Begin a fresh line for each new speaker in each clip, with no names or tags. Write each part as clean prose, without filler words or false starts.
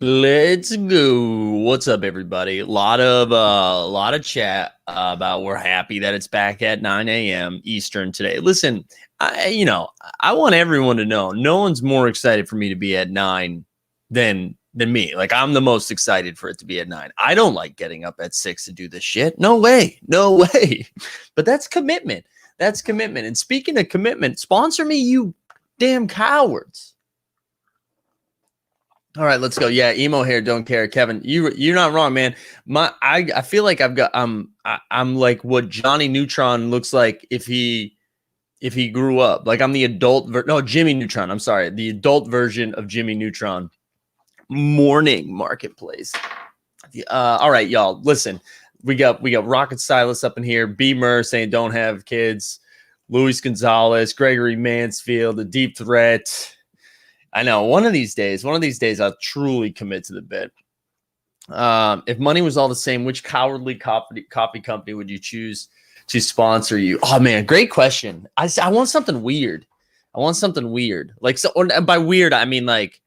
Let's go. What's up, everybody? A lot of chat about we're happy that it's back at 9 a.m. Eastern today. Listen, I want everyone to know no one's more excited for me to be at 9 than me. Like, I'm the most excited for it to be at 9. I don't like getting up at 6 to do this shit. No way. No way. But that's commitment. That's commitment. And speaking of commitment, sponsor me, you damn cowards. All right, let's go. Yeah, emo hair, don't care, Kevin. You're not wrong, man. I feel like I'm like what Johnny Neutron looks like if he grew up. Like I'm the Jimmy Neutron. I'm sorry, the adult version of Jimmy Neutron. Morning marketplace. All right, y'all. Listen, we got Rocket Silas up in here. Beamer saying don't have kids. Luis Gonzalez, Gregory Mansfield, the deep threat. I know one of these days I'll truly commit to the bit. If money was all the same, which cowardly coffee company would you choose to sponsor you? Oh man, great question. I want something weird. Like, so, and by weird, I mean like,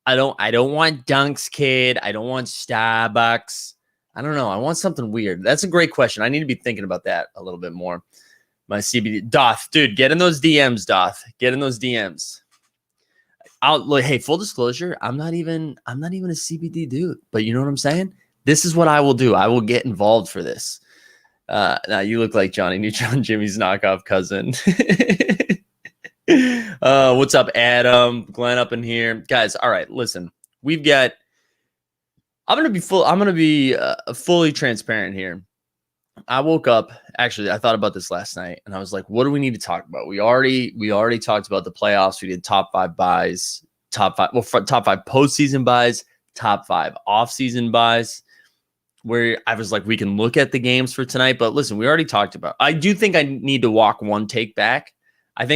I don't want Dunk's Kid. I don't want Starbucks. I don't know. I want something weird. That's a great question. I need to be thinking about that a little bit more. My CBD Doth, dude, get in those DMs, Doth. Get in those DMs. Hey, full disclosure, I'm not even a CBD dude, but you know what I'm saying? This is what I will do. I will get involved for this. Now you look like Johnny Neutron, Jimmy's knockoff cousin. What's up, Adam? Glenn up in here. Guys, all right, listen. I'm going to be fully transparent here. I woke up, actually, I thought about this last night, and I was like, what do we need to talk about? We already talked about the playoffs. We did top 5 buys, top 5 postseason buys, top 5 offseason buys, where I was like, we can look at the games for tonight. But listen, we already talked about, I do think I need to walk one take back. I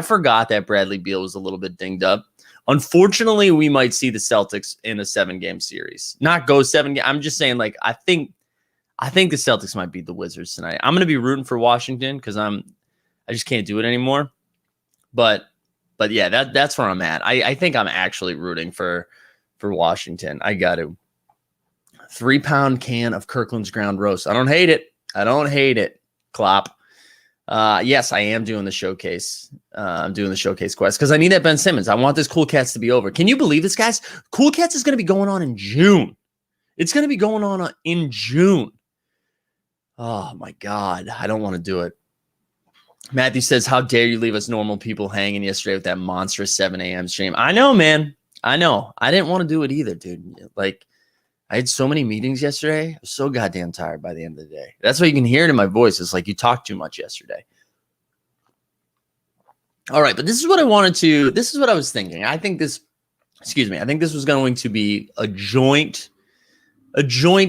forgot that Bradley Beal was a little bit dinged up. Unfortunately, we might see the Celtics in a 7-game series. Not go 7 games. I'm just saying, like, I think the Celtics might beat the Wizards tonight. I'm going to be rooting for Washington because I just can't do it anymore. But yeah, that's where I'm at. I think I'm actually rooting for Washington. I got to. 3-pound can of Kirkland's ground roast. I don't hate it. Klopp. Yes, I am doing the showcase. I'm doing the showcase quest because I need that Ben Simmons. I want this Cool Cats to be over. Can you believe this, guys? Cool Cats is going to be going on in June. It's going to be going on in June. Oh, my God. I don't want to do it. Matthew says, how dare you leave us normal people hanging yesterday with that monstrous 7 a.m. stream? I know, man. I know. I didn't want to do it either, dude. Like, I had so many meetings yesterday. I was so goddamn tired by the end of the day. That's why you can hear it in my voice. It's like you talked too much yesterday. All right, but this is what I was thinking. I think this was going to be a joint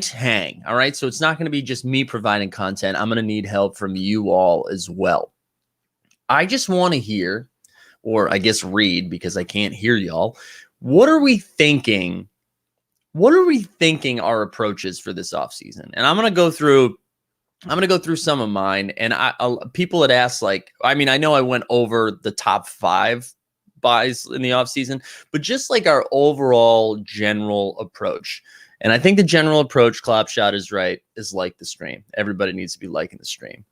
hang. All right. So it's not going to be just me providing content. I'm going to need help from you all as well. I just want to hear, or I guess read, because I can't hear y'all. What are we thinking? What are we thinking our approach is for this offseason? And I'm going to go through some of mine. And people had asked, like, I mean, I know I went over the top 5 buys in the offseason, but just like our overall general approach. And I think the general approach, Clapshot is right, is like the stream. Everybody needs to be liking the stream.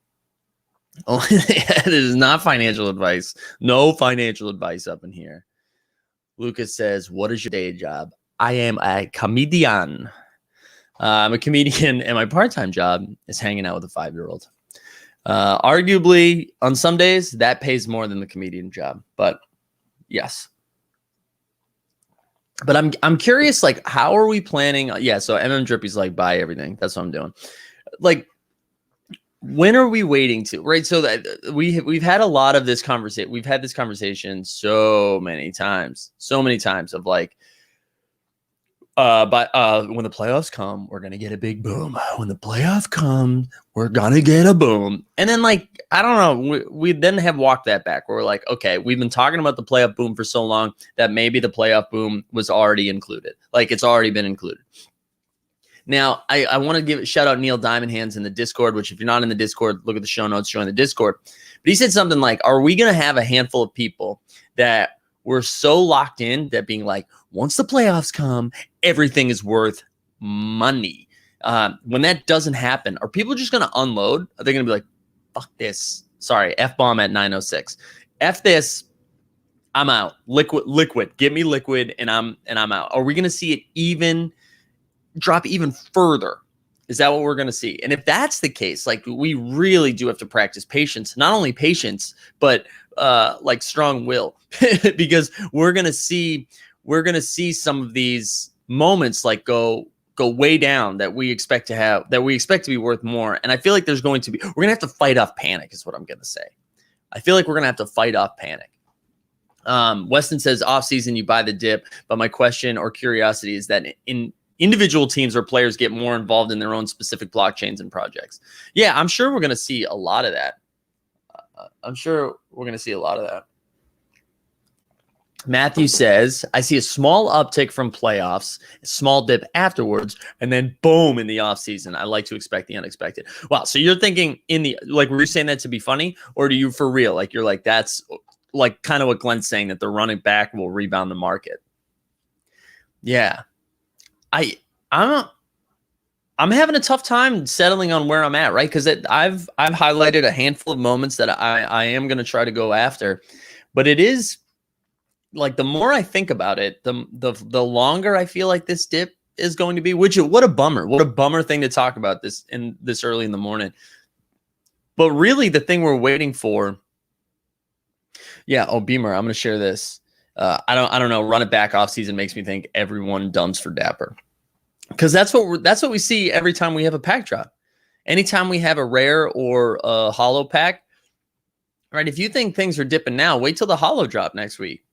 Oh, it is not financial advice. No financial advice up in here. Lucas says, what is your day job? I am a comedian. I'm a comedian, and my part-time job is hanging out with a 5-year-old. Arguably, on some days, that pays more than the comedian job. But yes. But I'm curious, like, how are we planning? Yeah, so Drippy's like, buy everything. That's what I'm doing. Like, when are we waiting to? Right, so that we've had a lot of this conversation. We've had this conversation so many times of like, but when the playoffs come, we're gonna get a big boom. When the playoff comes, we're gonna get a boom. And then, like, I don't know, we then have walked that back. Where we're like, okay, we've been talking about the playoff boom for so long that maybe the playoff boom was already included. Like, it's already been included. Now, I want to give a shout out Neil Diamond Hands in the Discord, which if you're not in the Discord, look at the show notes, join the Discord. But he said something like, are we going to have a handful of people that we're so locked in that being like, once the playoffs come, everything is worth money. When that doesn't happen, are people just going to unload? Are they going to be like, fuck this? Sorry, F-bomb at 9:06. F this. I'm out. Liquid. Give me liquid, and I'm out. Are we going to see it drop even further? Is that what we're going to see? And if that's the case, like, we really do have to practice patience. Not only patience, but like strong will, because we're going to see some of these moments like go way down that we expect to be worth more. And I feel like we're going to have to fight off panic is what I'm going to say. I feel like we're going to have to fight off panic. Weston says off season, you buy the dip. But my question or curiosity is that in individual teams or players get more involved in their own specific blockchains and projects. Yeah, I'm sure we're going to see a lot of that. Matthew says, I see a small uptick from playoffs, a small dip afterwards, and then boom in the offseason. I like to expect the unexpected. Wow. So you're thinking were you saying that to be funny, or do you for real? Like, you're like, that's like kind of what Glenn's saying, that the running back will rebound the market. Yeah. I'm having a tough time settling on where I'm at, right? Because I've highlighted a handful of moments that I am going to try to go after, but it is like, the more I think about it, the longer I feel like this dip is going to be. What a bummer thing to talk about this early in the morning. But really, the thing we're waiting for. Yeah. Oh, Beamer, I'm going to share this. I don't know. Run it back off season makes me think everyone dumps for Dapper, because that's what we see every time we have a pack drop. Anytime we have a rare or a hollow pack, right? If you think things are dipping now, wait till the hollow drop next week.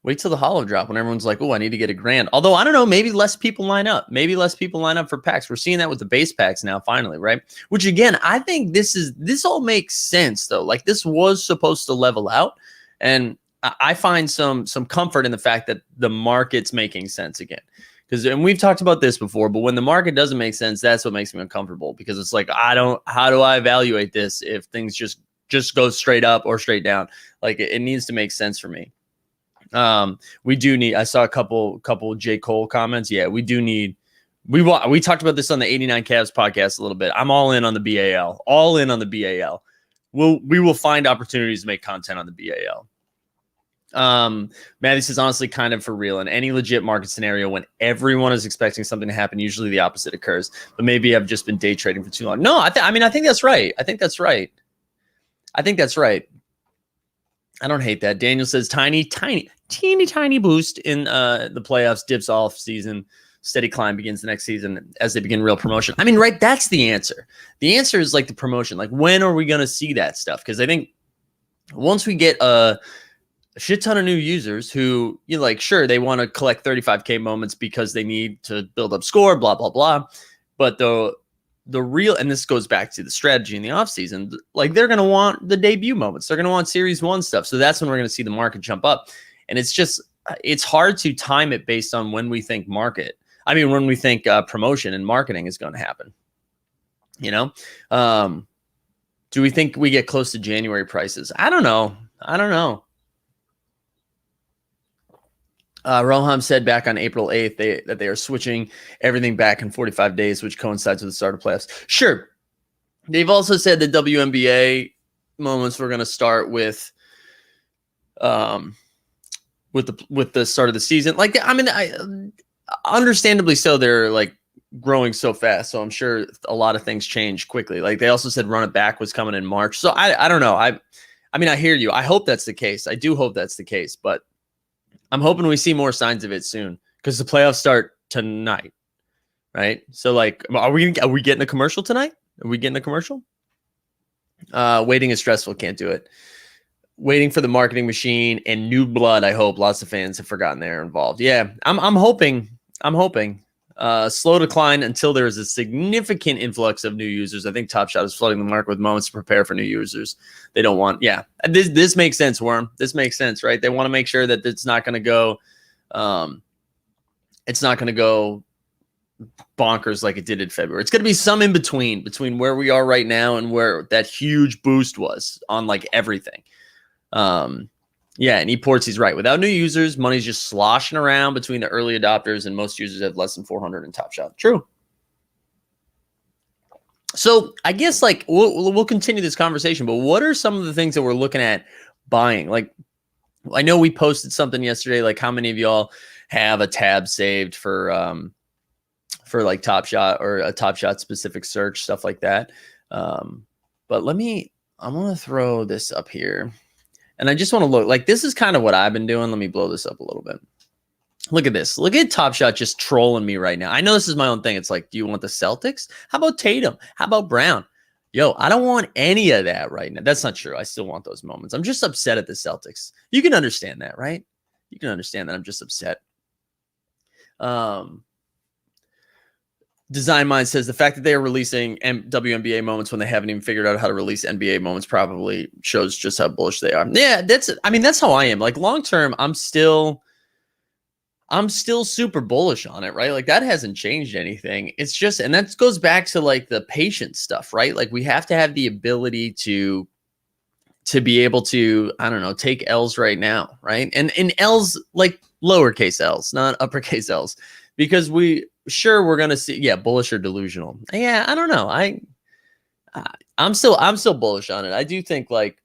Wait till the hollow drop when everyone's like, oh, I need to get $1,000. Although, I don't know, maybe less people line up. Maybe less people line up for packs. We're seeing that with the base packs now, finally, right? Which, again, I think this all makes sense, though. Like, this was supposed to level out. And I find some comfort in the fact that the market's making sense again. And we've talked about this before, but when the market doesn't make sense, that's what makes me uncomfortable, because it's like, how do I evaluate this if things just go straight up or straight down? Like, it needs to make sense for me. I saw a couple J. Cole comments. Yeah, we talked about this on the 89 Cavs podcast a little bit. I'm all in on the BAL. We will find opportunities to make content on the BAL. Maddie says, honestly, kind of for real. In any legit market scenario, when everyone is expecting something to happen, usually the opposite occurs. But maybe I've just been day trading for too long. No, I think that's right. I think that's right. I don't hate that. Daniel says, teeny tiny boost in the playoffs, dips off season, steady climb begins the next season as they begin real promotion. I mean, right, that's the answer. The answer is like the promotion. Like, when are we going to see that stuff? Because I think once we get a shit ton of new users who, sure, they want to collect 35K moments because they need to build up score, blah, blah, blah. But the real, and this goes back to the strategy in the offseason, like, they're going to want the debut moments. They're going to want Series 1 stuff. So that's when we're going to see the market jump up. And it's hard to time it based on when we think when we think promotion and marketing is going to happen. Do we think we get close to January prices? I don't know. Roham said back on April 8th that they are switching everything back in 45 days, which coincides with the start of playoffs. Sure. They've also said the WNBA moments were going to start with the start of the season. Like, I mean, understandably so, they're like growing so fast. So I'm sure a lot of things change quickly. Like, they also said run it back was coming in March. So I don't know. I hear you. I hope that's the case. I do hope that's the case, but I'm hoping we see more signs of it soon, because the playoffs start tonight, right? So, like, are we getting a commercial tonight? Waiting is stressful. Can't do it. Waiting for the marketing machine and new blood. I hope lots of fans have forgotten they're involved. Yeah, I'm hoping. Slow decline until there is a significant influx of new users. I think Top Shot is flooding the market with moments to prepare for new users. They don't want, This makes sense, Worm. This makes sense, right? They want to make sure that it's not going to go, bonkers like it did in February. It's going to be some in between where we are right now and where that huge boost was on like everything. Yeah, and ePorts, he's right. Without new users, money's just sloshing around between the early adopters, and most users have less than 400 in Top Shot. True. So I guess like we'll continue this conversation, but what are some of the things that we're looking at buying? Like, I know we posted something yesterday. Like, how many of y'all have a tab saved for like Top Shot or a Top Shot specific search, stuff like that? But I'm gonna throw this up here. And I just want to look like this is kind of what I've been doing. Let me blow this up a little bit. Look at this. Look at Top Shot just trolling me right now. I know this is my own thing. It's like, do you want the Celtics? How about Tatum? How about Brown? Yo, I don't want any of that right now. That's not true. I still want those moments. I'm just upset at the Celtics. You can understand that, right? You can understand that I'm just upset. Design Mind says the fact that they are releasing WNBA moments when they haven't even figured out how to release NBA moments probably shows just how bullish they are. Yeah, that's how I am. Like, long term, I'm still super bullish on it, right? Like, that hasn't changed anything. It's just, and that goes back to like the patience stuff, right? Like, we have to have the ability to be able to, I don't know, take L's right now, right? And L's, like lowercase L's, not uppercase L's, because we're going to see, yeah, bullish or delusional. Yeah, I don't know. I'm still bullish on it. I do think like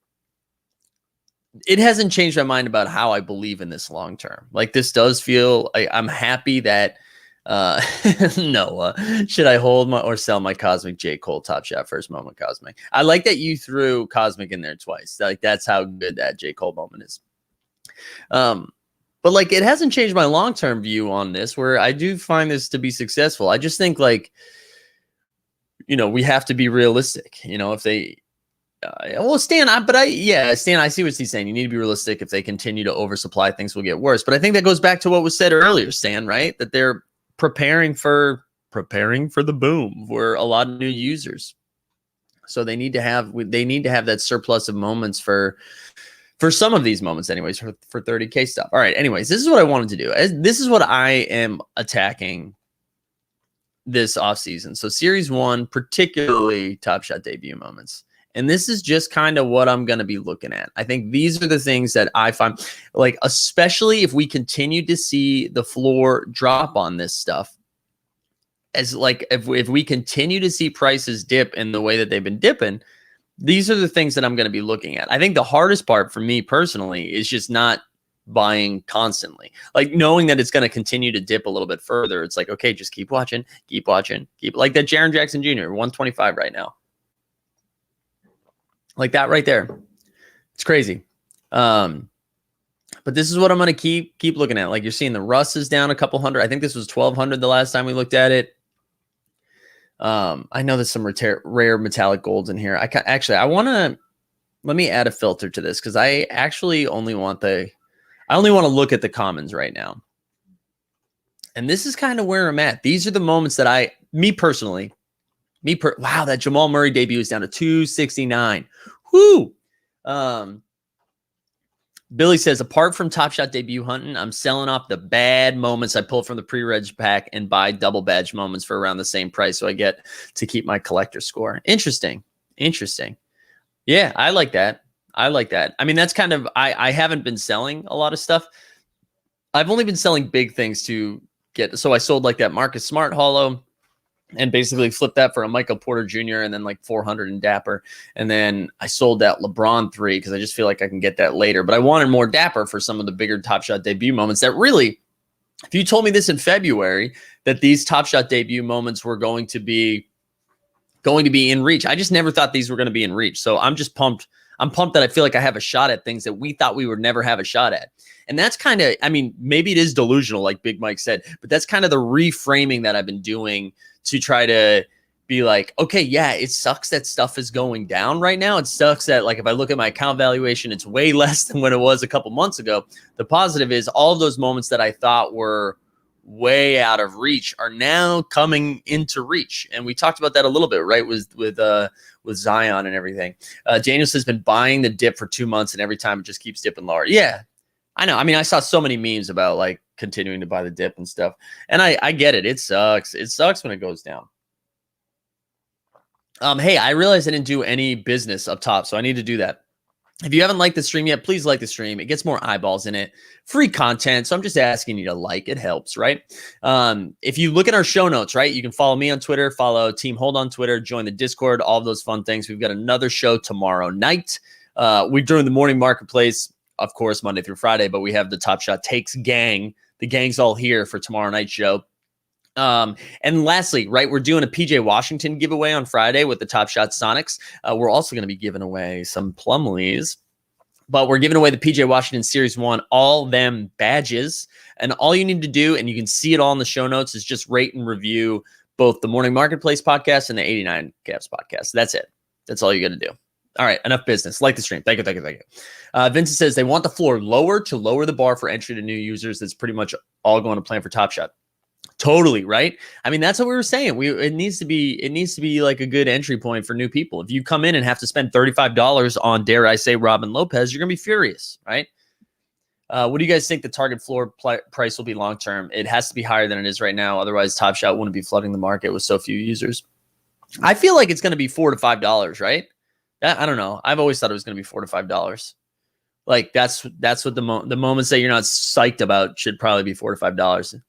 it hasn't changed my mind about how I believe in this long term. Like, this does feel, I'm happy that Noah, should I hold or sell my Cosmic J. Cole Top Shot first moment Cosmic? I like that you threw Cosmic in there twice. Like, that's how good that J. Cole moment is. But like, it hasn't changed my long-term view on this, where I do find this to be successful. I just think like, we have to be realistic. If they, Stan, Stan, I see what he's saying. You need to be realistic. If they continue to oversupply, things will get worse. But I think that goes back to what was said earlier, Stan, right? That they're preparing for the boom for a lot of new users. So they need to have that surplus of moments for some of these moments anyways, for 30K stuff. All right. Anyways, this is what I wanted to do. This is what I am attacking this offseason. So Series 1, particularly Top Shot debut moments. And this is just kind of what I'm going to be looking at. I think these are the things that I find, like, especially if we continue to see the floor drop on this stuff, as like if we continue to see prices dip in the way that they've been dipping, these are the things that I'm going to be looking at. I think the hardest part for me personally is just not buying constantly, like knowing that it's going to continue to dip a little bit further. It's like, okay, just keep watching, like that Jaren Jackson Jr. 125 right now. Like that right there. It's crazy. But this is what I'm going to keep looking at. Like, you're seeing the Russ is down a couple hundred. I think this was 1,200 the last time we looked at it. I know there's some rare metallic golds in here. Let me add a filter to this, because I actually only want to look at the commons right now. And this is kind of where I'm at. These are the moments that wow, that Jamal Murray debut is down to 269. Whoo! Billy says, apart from Top Shot debut hunting, I'm selling off the bad moments I pull from the pre-reg pack and buy double badge moments for around the same price, so I get to keep my collector score. Interesting. Yeah, I like that. I mean, that's kind of, I haven't been selling a lot of stuff. I've only been selling big things to get, so I sold like that Marcus Smart holo and basically flipped that for a Michael Porter Jr. and then like 400 in Dapper. And then I sold that LeBron 3 because I just feel like I can get that later. But I wanted more Dapper for some of the bigger Top Shot debut moments that really, if you told me this in February, that these Top Shot debut moments were going to be in reach, I just never thought these were going to be in reach. So I'm just pumped. I'm pumped that I feel like I have a shot at things that we thought we would never have a shot at. And that's kind of, I mean, maybe it is delusional, like Big Mike said, but that's kind of the reframing that I've been doing to try to be like, okay, yeah, it sucks that stuff is going down right now. It sucks that, like, if I look at my account valuation, it's way less than when it was a couple months ago. The positive is all of those moments that I thought were way out of reach are now coming into reach. And we talked about that a little bit, right? With Zion and everything. Daniels has been buying the dip for 2 months, and every time it just keeps dipping lower. Yeah, I know. I mean, I saw so many memes about like continuing to buy the dip and stuff. And I get it. It sucks. It sucks when it goes down. Hey, I realized I didn't do any business up top, so I need to do that. If you haven't liked the stream yet, please like the stream. It gets more eyeballs in it. Free content. So I'm just asking you to like. It helps, right? If you look at our show notes, right, you can follow me on Twitter, follow Team Hold on Twitter, join the Discord, all of those fun things. We've got another show tomorrow night. We're doing the morning marketplace, of course, Monday through Friday, but we have the Top Shot Takes gang. The gang's all here for tomorrow night's show. And lastly, right, we're doing a PJ Washington giveaway on Friday with the Top Shot Sonics. We're also going to be giving away some Plumleys, but we're giving away the PJ Washington Series 1, all them badges. And all you need to do, and you can see it all in the show notes, is just rate and review both the Morning Marketplace podcast and the 89 Caps podcast. That's it. That's all you got to do. All right, enough business. Like the stream. Thank you. Vincent says they want the floor lower to lower the bar for entry to new users. That's pretty much all going to plan for Top Shot. Totally, right? I mean, that's what we were saying. It needs to be like a good entry point for new people. If you come in and have to spend $35 on, dare I say, Robin Lopez, you're gonna be furious, right? What do you guys think the target floor price will be long term? It has to be higher than it is right now. Otherwise, Top Shot wouldn't be flooding the market with so few users. I feel like it's going to be $4 to $5, right? I don't know. I've always thought it was going to be $4 to $5. Like that's what the moments that you're not psyched about should probably be $4 to $5.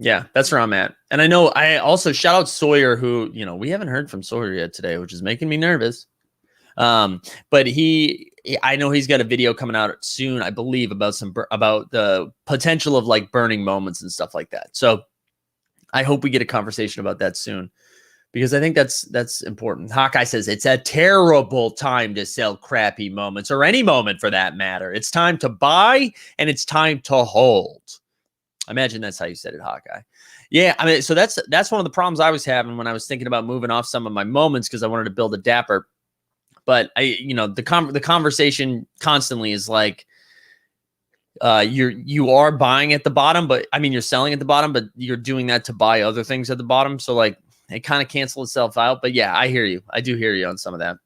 Yeah, that's where I'm at. And I know I also shout out Sawyer, who, we haven't heard from Sawyer yet today, which is making me nervous. But I know he's got a video coming out soon, I believe, about the potential of like burning moments and stuff like that. So I hope we get a conversation about that soon, because I think that's important. Hawkeye says it's a terrible time to sell crappy moments, or any moment for that matter. It's time to buy and it's time to hold. I imagine that's how you said it, Hawkeye. Yeah, I mean, so that's one of the problems I was having when I was thinking about moving off some of my moments, because I wanted to build a dapper. But the conversation constantly is like, you are buying at the bottom, but I mean, you're selling at the bottom, but you're doing that to buy other things at the bottom. So like, it kind of cancels itself out. But yeah, I hear you. I do hear you on some of that.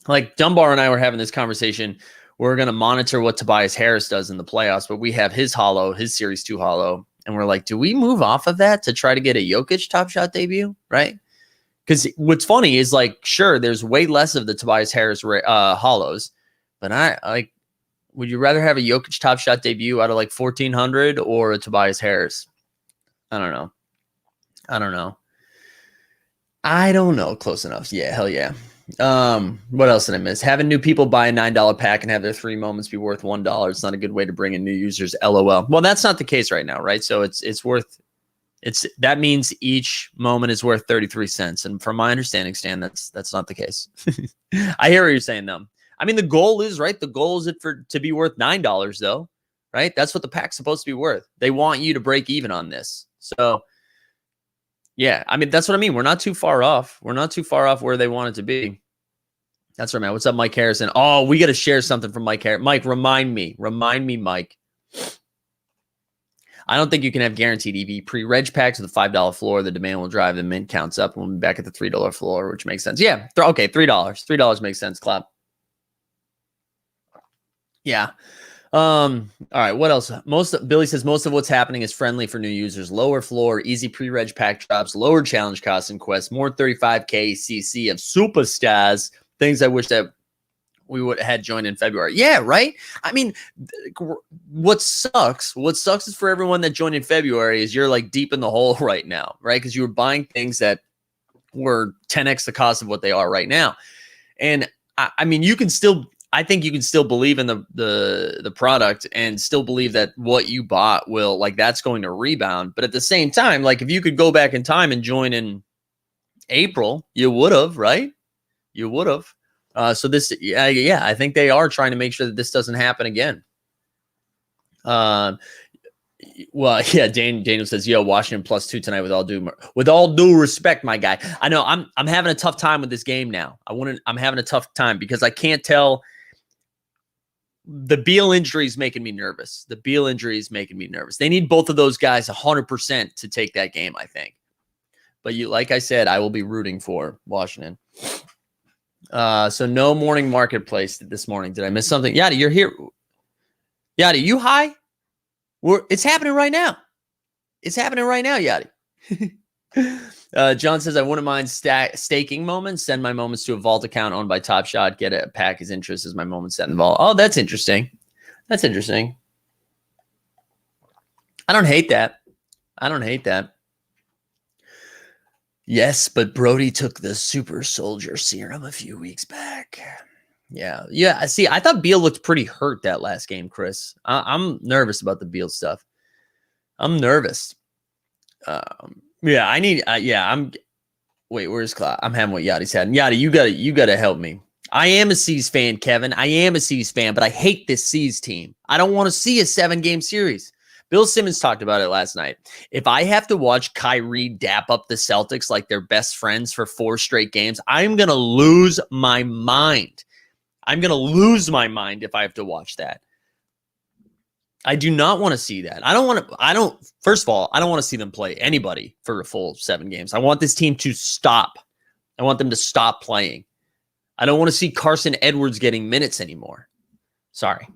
Like Dunbar and I were having this conversation. We're going to monitor what Tobias Harris does in the playoffs, but we have his Series 2 hollow. And we're like, do we move off of that to try to get a Jokic Top Shot debut? Right? Because what's funny is, like, sure, there's way less of the Tobias Harris hollows, but would you rather have a Jokic Top Shot debut out of like 1,400 or a Tobias Harris? I don't know. Close enough. Yeah, hell yeah. What else did I miss? Having new people buy a $9 pack and have their 3 moments be worth $1. It's not a good way to bring in new users. LOL. Well, that's not the case right now, right? So that means each moment is worth 33 cents. And from my understanding, Stan, that's not the case. I hear what you're saying, though. I mean, the goal is, right? The goal is to be worth $9, though, right? That's what the pack's supposed to be worth. They want you to break even on this. So, yeah, I mean, that's what I mean. We're not too far off. We're not too far off where they want it to be. That's right, man. What's up, Mike Harrison? Oh, we got to share something from Mike Harrison. Mike, remind me, Mike. I don't think you can have guaranteed EV pre-reg packs with a $5 floor. The demand will drive the mint counts up, and we'll be back at the $3 floor, which makes sense. Yeah, okay, $3. $3 makes sense. Clap. Yeah. All right. What else? Billy says most of what's happening is friendly for new users. Lower floor, easy pre-reg pack drops, lower challenge costs and quests, more 35K CC of superstars. Things I wish that we would have had joined in February. Yeah, right. I mean, what sucks is for everyone that joined in February is you're like deep in the hole right now, right? Because you were buying things that were 10x the cost of what they are right now. And I mean, I think you can still believe in the product and still believe that what you bought will, like, that's going to rebound. But at the same time, like, if you could go back in time and join in April, you would have, right? You would have. So this, yeah, I think they are trying to make sure that this doesn't happen again. Well, yeah, Daniel says, yo, Washington +2 tonight with all due respect, my guy. I know I'm having a tough time with this game now. I'm having a tough time because I can't tell. The Beal injury is making me nervous. They need both of those guys 100% to take that game, I think. But like I said, I will be rooting for Washington. So no morning marketplace this morning. Did I miss something? Yadi, you're here. Yadi, you high? It's happening right now. Yadi. John says, I wouldn't mind staking moments, send my moments to a vault account owned by Top Shot, get a pack his interest as my moments set in the vault. Oh, that's interesting. That's interesting. I don't hate that. I don't hate that. Yes, but Brody took the super soldier serum a few weeks back. Yeah. Yeah. See, I thought Beal looked pretty hurt that last game, Chris. I'm nervous about the Beal stuff. I'm nervous. Yeah, I need. Wait, where's Cloud? I'm having what Yachty's had. Yachty, you gotta help me. I am a C's fan, Kevin. I am a C's fan, but I hate this C's team. I don't want to see a 7-game series. Bill Simmons talked about it last night. If I have to watch Kyrie dap up the Celtics like they're best friends for 4 straight games, I'm gonna lose my mind. I'm gonna lose my mind if I have to watch that. I do not want to see that. First of all, I don't want to see them play anybody for a full 7 games. I want this team to stop. I want them to stop playing. I don't want to see Carson Edwards getting minutes anymore. Sorry.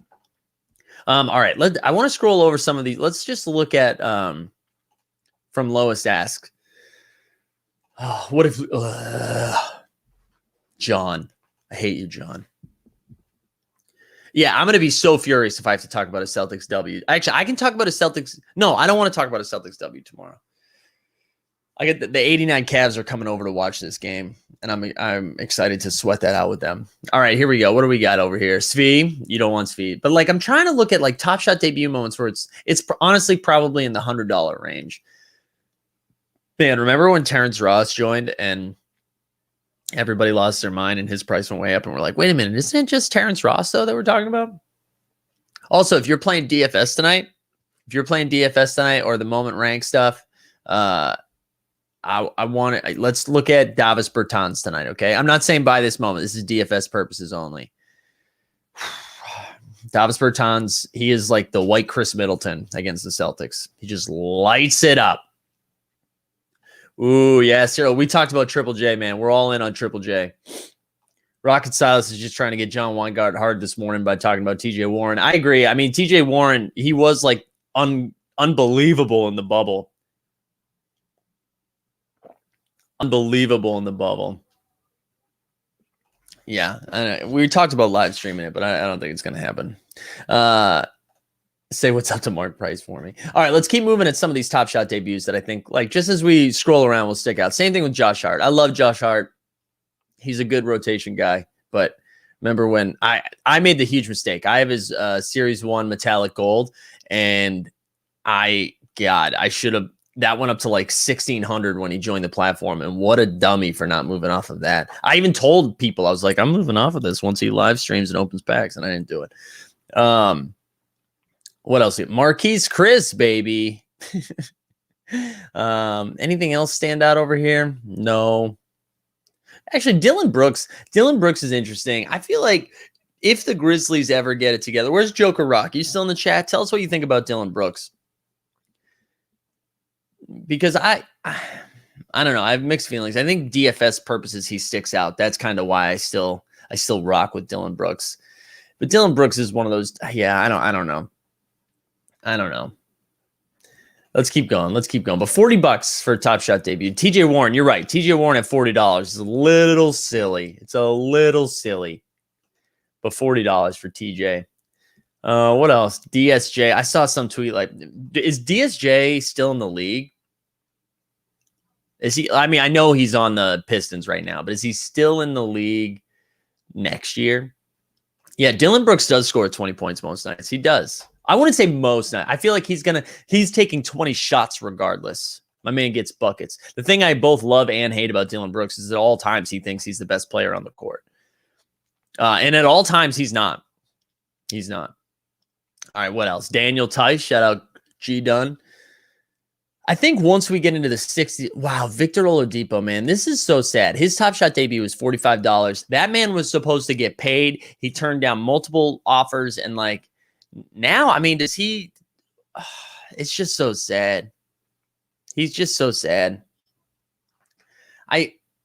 All right. I want to scroll over some of these. Let's just look at from Lois Ask. Oh, what if John? I hate you, John. Yeah, I'm going to be so furious if I have to talk about a Celtics W. Actually, I can talk about a Celtics. No, I don't want to talk about a Celtics W tomorrow. I get the 89 Cavs are coming over to watch this game, and I'm excited to sweat that out with them. All right, here we go. What do we got over here? Svi, you don't want Svi. But like I'm trying to look at like Top Shot debut moments where it's honestly probably in the $100 range. Man, remember when Terrence Ross joined and everybody lost their mind and his price went way up and we're like, wait a minute, isn't it just Terrence Ross though that we're talking about? Also, if you're playing DFS tonight or the moment rank stuff, I want to, let's look at Davis Bertans tonight. Okay. I'm not saying by this moment, this is DFS purposes only. Davis Bertans, he is like the white Chris Middleton against the Celtics. He just lights it up. Ooh, yeah, Cyril. We talked about Triple J, man. We're all in on Triple J. Rocket Silas is just trying to get John Weingart hard this morning by talking about TJ Warren. I agree. I mean, TJ Warren, he was like unbelievable in the bubble. Unbelievable in the bubble. Yeah, I know. We talked about live streaming it, but I don't think it's going to happen. Say what's up to Mark Price for me. All right, let's keep moving at some of these Top Shot debuts that I think, like, just as we scroll around, will stick out. Same thing with Josh Hart. I love Josh Hart. He's a good rotation guy. But remember when I made the huge mistake. I have his Series 1 metallic gold, and I should have. That went up to like 1,600 when he joined the platform, and what a dummy for not moving off of that. I even told people, I was like, I'm moving off of this once he live streams and opens packs, and I didn't do it. What else? Marquise Chris, baby. Anything else stand out over here? No. Actually, Dylan Brooks. Dylan Brooks is interesting. I feel like if the Grizzlies ever get it together, where's Joker Rock? You still in the chat? Tell us what you think about Dylan Brooks. Because I don't know. I have mixed feelings. I think DFS purposes he sticks out. That's kind of why I still rock with Dylan Brooks. But Dylan Brooks is one of those. Yeah, I don't know. Let's keep going. But $40 for a Top Shot debut. TJ Warren, you're right. TJ Warren at $40 is a little silly. It's a little silly. But $40 for TJ. What else? DSJ. I saw some tweet like, is DSJ still in the league? Is he? I mean, I know he's on the Pistons right now, but is he still in the league next year? Yeah, Dylan Brooks does score 20 points most nights. He does. I wouldn't say most nights. I feel like he's taking 20 shots regardless. My man gets buckets. The thing I both love and hate about Dylan Brooks is at all times he thinks he's the best player on the court. And at all times he's not. He's not. All right, what else? Daniel Tice, shout out G Dunn. I think once we get into the 60, wow, Victor Oladipo, man, this is so sad. His Top Shot debut was $45. That man was supposed to get paid. He turned down multiple offers, and like now, I mean, does he? It's just so sad. He's just so sad.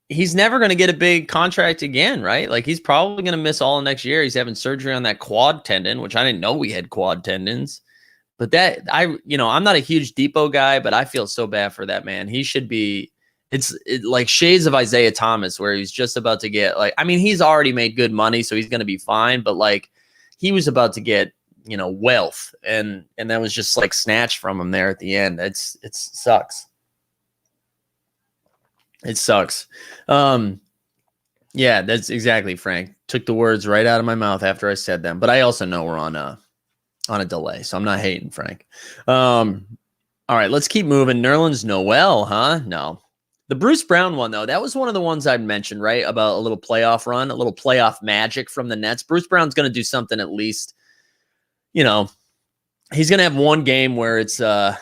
He's never going to get a big contract again, right? Like he's probably going to miss all of next year. He's having surgery on that quad tendon, which I didn't know we had quad tendons. But I'm not a huge Depot guy, but I feel so bad for that man. He should be It's like shades of Isaiah Thomas, where he's just about to get like, I mean, he's already made good money, so he's going to be fine. But like, he was about to get, you know, wealth, and that was just like snatched from him there at the end. It sucks. It sucks. Yeah, that's exactly, Frank. Took the words right out of my mouth after I said them. But I also know we're on a delay, so I'm not hating, Frank. All right, let's keep moving. Nerlens Noel, huh? No. The Bruce Brown one, though, that was one of the ones I'd mentioned, right? About a little playoff run, a little playoff magic from the Nets. Bruce Brown's going to do something at least, you know, he's going to have one game where it's fun.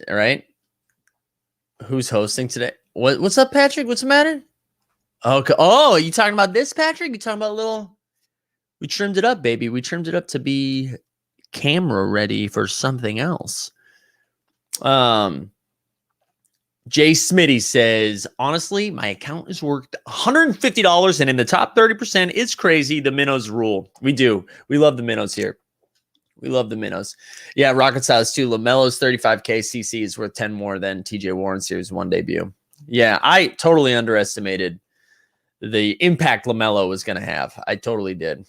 All right. Who's hosting today? What's up, Patrick? What's the matter? Okay. Oh, you talking about this, Patrick? You talking about a little? We trimmed it up, baby. We trimmed it up to be camera ready for something else. Jay Smitty says, honestly, my account is worth $150 and in the top 30%. It's crazy. The minnows rule. We do. We love the minnows here. We love the minnows. Yeah, Rocket Size too. LaMelo's 35K CC is worth 10 more than TJ Warren Series 1 debut. Yeah, I totally underestimated the impact LaMelo was going to have. I totally did.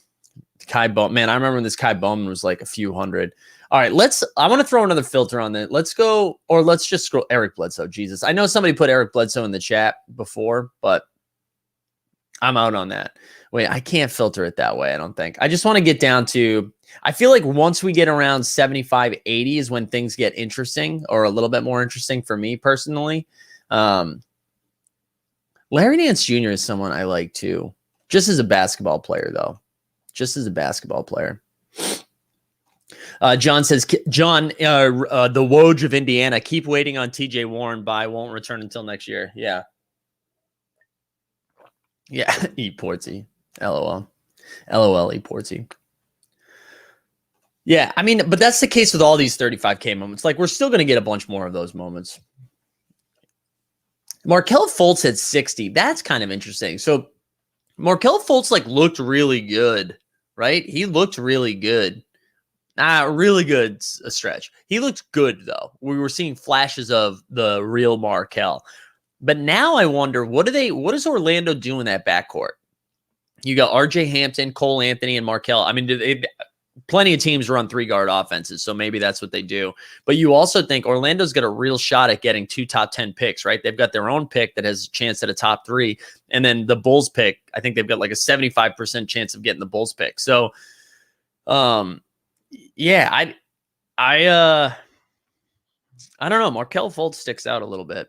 Kai Bowman, man, I remember when this Kai Bowman was like a few hundred. All right, I want to throw another filter on that. Let's go, or let's just scroll. Eric Bledsoe, Jesus. I know somebody put Eric Bledsoe in the chat before, but I'm out on that. Wait, I can't filter it that way, I don't think. I just want to get down to, I feel like once we get around 75, 80 is when things get interesting, or a little bit more interesting for me personally. Larry Nance Jr. is someone I like too, just as a basketball player, though. Just as a basketball player. John says, the Woj of Indiana, keep waiting on TJ Warren. Won't return until next year. Yeah. Yeah. E Portsy. LOL. LOL. E Portsy. Yeah. I mean, but that's the case with all these 35K moments. Like, we're still going to get a bunch more of those moments. Markelle Fultz had 60. That's kind of interesting. So Markelle Fultz like looked really good, right? He looked really good. Really good a stretch. He looked good, though. We were seeing flashes of the real Markelle. But now I wonder, what does Orlando do in that backcourt? You got RJ Hampton, Cole Anthony, and Markelle. I mean, plenty of teams run 3-guard offenses, so maybe that's what they do. But you also think Orlando's got a real shot at getting 2 top 10 picks, right? They've got their own pick that has a chance at a top 3. And then the Bulls pick, I think they've got like a 75% chance of getting the Bulls pick. So, yeah, I don't know. Markelle Fultz sticks out a little bit.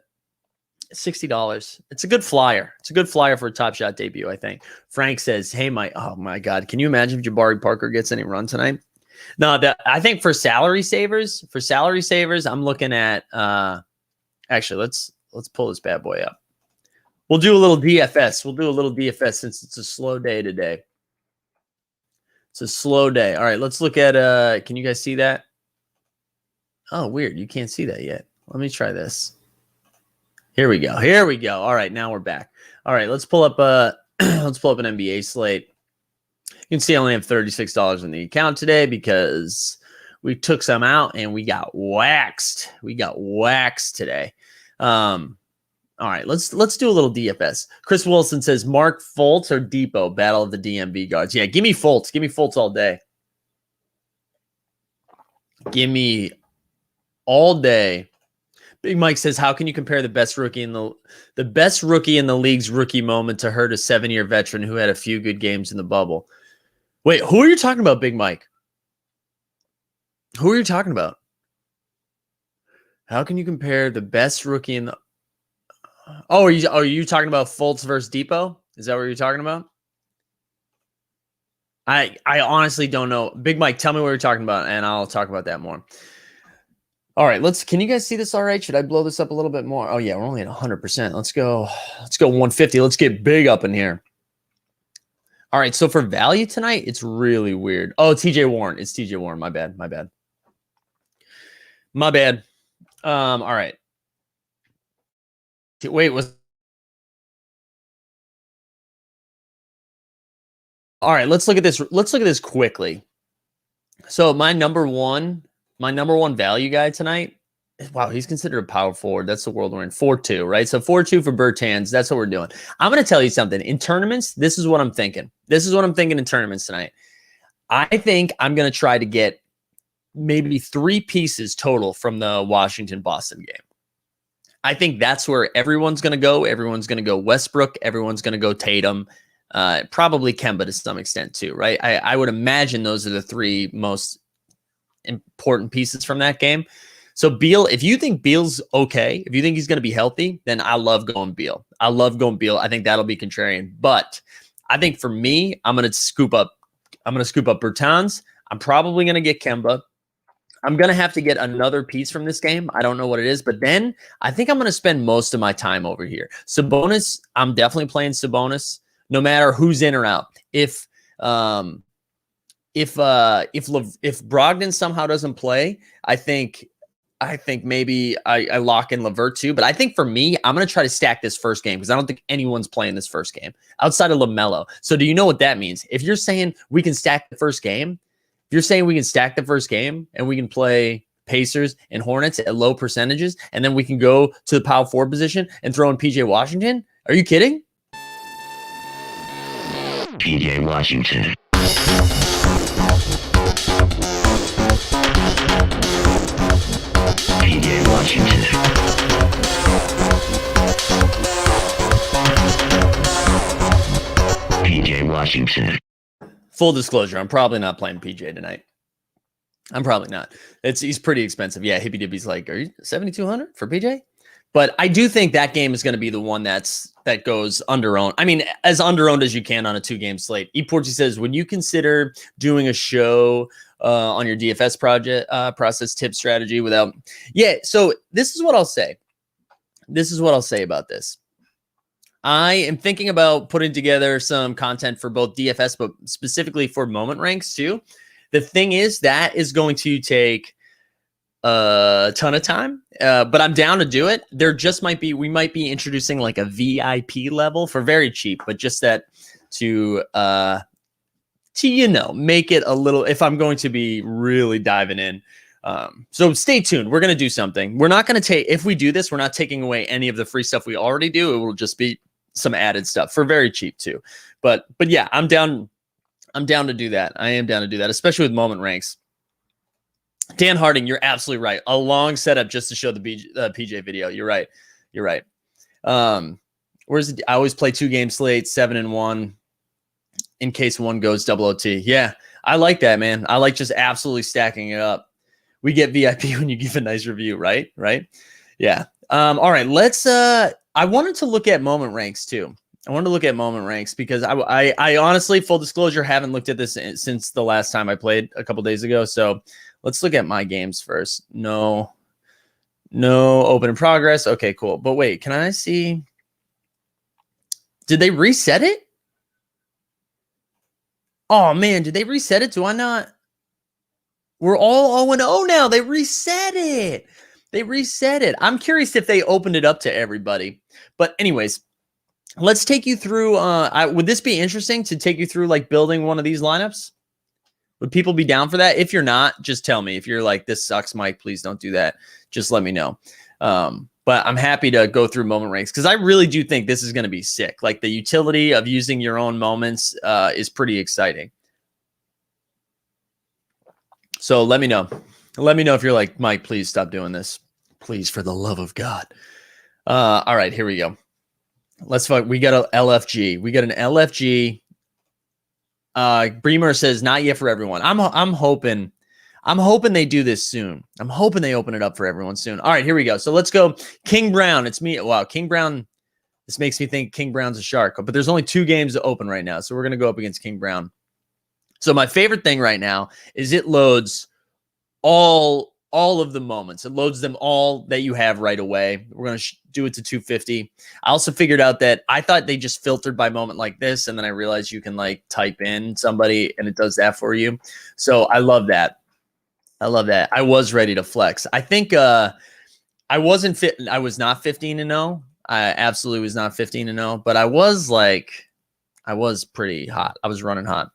$60. It's a good flyer. It's a good flyer for a Top Shot debut, I think. Frank says, hey, oh my God, can you imagine if Jabari Parker gets any run tonight? No, I think for salary savers, I'm looking at actually let's pull this bad boy up. We'll do a little DFS. Since it's a slow day today. It's a slow day. All right, let's look at can you guys see that? Oh, weird. You can't see that yet. Let me try this. Here we go. All right, now we're back. All right, let's pull up let's pull up an NBA slate. You can see I only have $36 in the account today because we took some out and we got waxed. Today. All right, let's do a little DFS. Chris Wilson says, Mark Fultz or Depot, battle of the DMV guards. Yeah, give me Fultz. Give me Fultz all day. Give me all day. Big Mike says, how can you compare the best rookie in the league's rookie moment to hurt a 7-year veteran who had a few good games in the bubble? Wait, who are you talking about, Big Mike? Who are you talking about? How can you compare the best rookie in the... Oh, are you talking about Fultz versus Depot? Is that what you're talking about? I honestly don't know. Big Mike, tell me what you're talking about, and I'll talk about that more. All right, can you guys see this all right? Should I blow this up a little bit more? Oh, yeah, we're only at 100%. Let's go 150. Let's get big up in here. All right, so for value tonight, it's really weird. Oh, TJ Warren. It's TJ Warren. My bad. All right. Wait, all right, let's look at this. Let's look at this quickly. So my number one value guy tonight Wow, he's considered a power forward. That's the world we're in. 4-2, right? So 4-2 for Bertans. That's what we're doing. I'm going to tell you something. In tournaments, this is what I'm thinking. This is what I'm thinking in tournaments tonight. I think I'm going to try to get maybe 3 pieces total from the Washington-Boston game. I think that's where everyone's going to go. Everyone's going to go Westbrook. Everyone's going to go Tatum. Probably Kemba to some extent too, right? I would imagine those are the 3 most important pieces from that game. So Beal, if you think Beal's okay, if you think he's going to be healthy, then I love going Beal. I love going Beal. I think that'll be contrarian. But I think for me, I'm going to scoop up Bertans. I'm probably going to get Kemba. I'm going to have to get another piece from this game. I don't know what it is, but then I think I'm going to spend most of my time over here. Sabonis, I'm definitely playing Sabonis no matter who's in or out. If Brogdon somehow doesn't play, I think maybe I lock in LeVert too. But I think for me, I'm going to try to stack this first game because I don't think anyone's playing this first game outside of LaMelo. So do you know what that means? If you're saying we can stack the first game, and we can play Pacers and Hornets at low percentages, and then we can go to the power forward position and throw in PJ Washington, are you kidding?
PJ Washington. PJ Washington. PJ Washington.
Full disclosure, I'm probably not playing PJ tonight. I'm probably not. He's pretty expensive. Yeah, Hippie Dippy's like, are you 7,200 for PJ? But I do think that game is going to be the one that goes under-owned. I mean, as under-owned as you can on a 2-game slate. ePorty says, when you consider doing a show on your DFS process tip strategy without... Yeah, so this is what I'll say. About this. I am thinking about putting together some content for both DFS, but specifically for moment ranks too. The thing is, that is going to take a ton of time, but I'm down to do it. We might be introducing like a VIP level for very cheap, but just that to make it a little, if I'm going to be really diving in. So stay tuned. We're going to do something. We're not going to if we do this, we're not taking away any of the free stuff we already do. It will just be some added stuff for very cheap too. But yeah, I'm down to do that. I am down to do that, especially with moment ranks. Dan Harding, you're absolutely right. A long setup just to show the PJ video. You're right. I always play 2-game slate, 7-1 in case one goes double OT. Yeah, I like that, man. I like just absolutely stacking it up. We get VIP when you give a nice review, right? Yeah. All right, let's I wanted to look at moment ranks too. Because I honestly, full disclosure, haven't looked at this since the last time I played a couple days ago. So let's look at my games first. No open in progress. Okay, cool. But wait, can I see? Did they reset it? Oh man, did they reset it? Do I not? We're all 0-0 now. They reset it. I'm curious if they opened it up to everybody. But anyways, let's take you through. Would this be interesting to take you through like building one of these lineups? Would people be down for that? If you're not, just tell me. If you're like, this sucks, Mike, please don't do that. Just let me know. But I'm happy to go through moment ranks because I really do think this is going to be sick. Like the utility of using your own moments is pretty exciting. So let me know. Let me know if you're like, Mike, please stop doing this. Please, for the love of God. All right, here we go. We got an LFG. Bremer says, not yet for everyone. I'm hoping they do this soon. I'm hoping they open it up for everyone soon. All right, here we go. So let's go. King Brown. It's me. Wow, King Brown. This makes me think King Brown's a shark, but there's only 2 games to open right now. So we're going to go up against King Brown. So my favorite thing right now is it loads all of the moments. It loads them all that you have right away. We're going to do it to 250. I also figured out that I thought they just filtered by moment like this. And then I realized you can like type in somebody and it does that for you. So I love that. I was ready to flex. I think I wasn't fit. I was not 15-0. I absolutely was not 15-0, but I was pretty hot. I was running hot.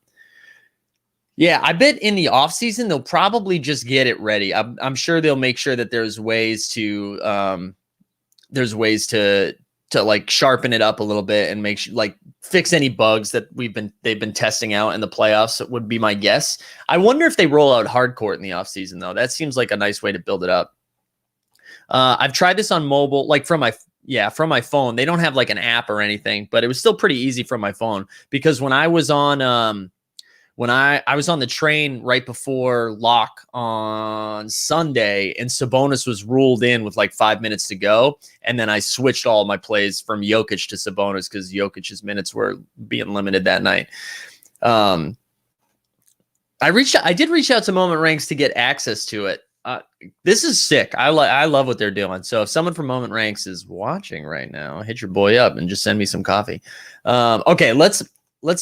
Yeah, I bet in the offseason they'll probably just get it ready. I'm sure they'll make sure that there's ways to like sharpen it up a little bit and make sure like fix any bugs that they've been testing out in the playoffs. It would be my guess. I wonder if they roll out hard court in the offseason though. That seems like a nice way to build it up. I've tried this on mobile, like from my phone. They don't have like an app or anything, but it was still pretty easy from my phone because when I was on when I was on the train right before lock on Sunday and Sabonis was ruled in with like 5 minutes to go. And then I switched all my plays from Jokic to Sabonis because Jokic's minutes were being limited that night. I did reach out to Moment Ranks to get access to it. This is sick. I love what they're doing. So if someone from Moment Ranks is watching right now, hit your boy up and just send me some coffee. Okay, let's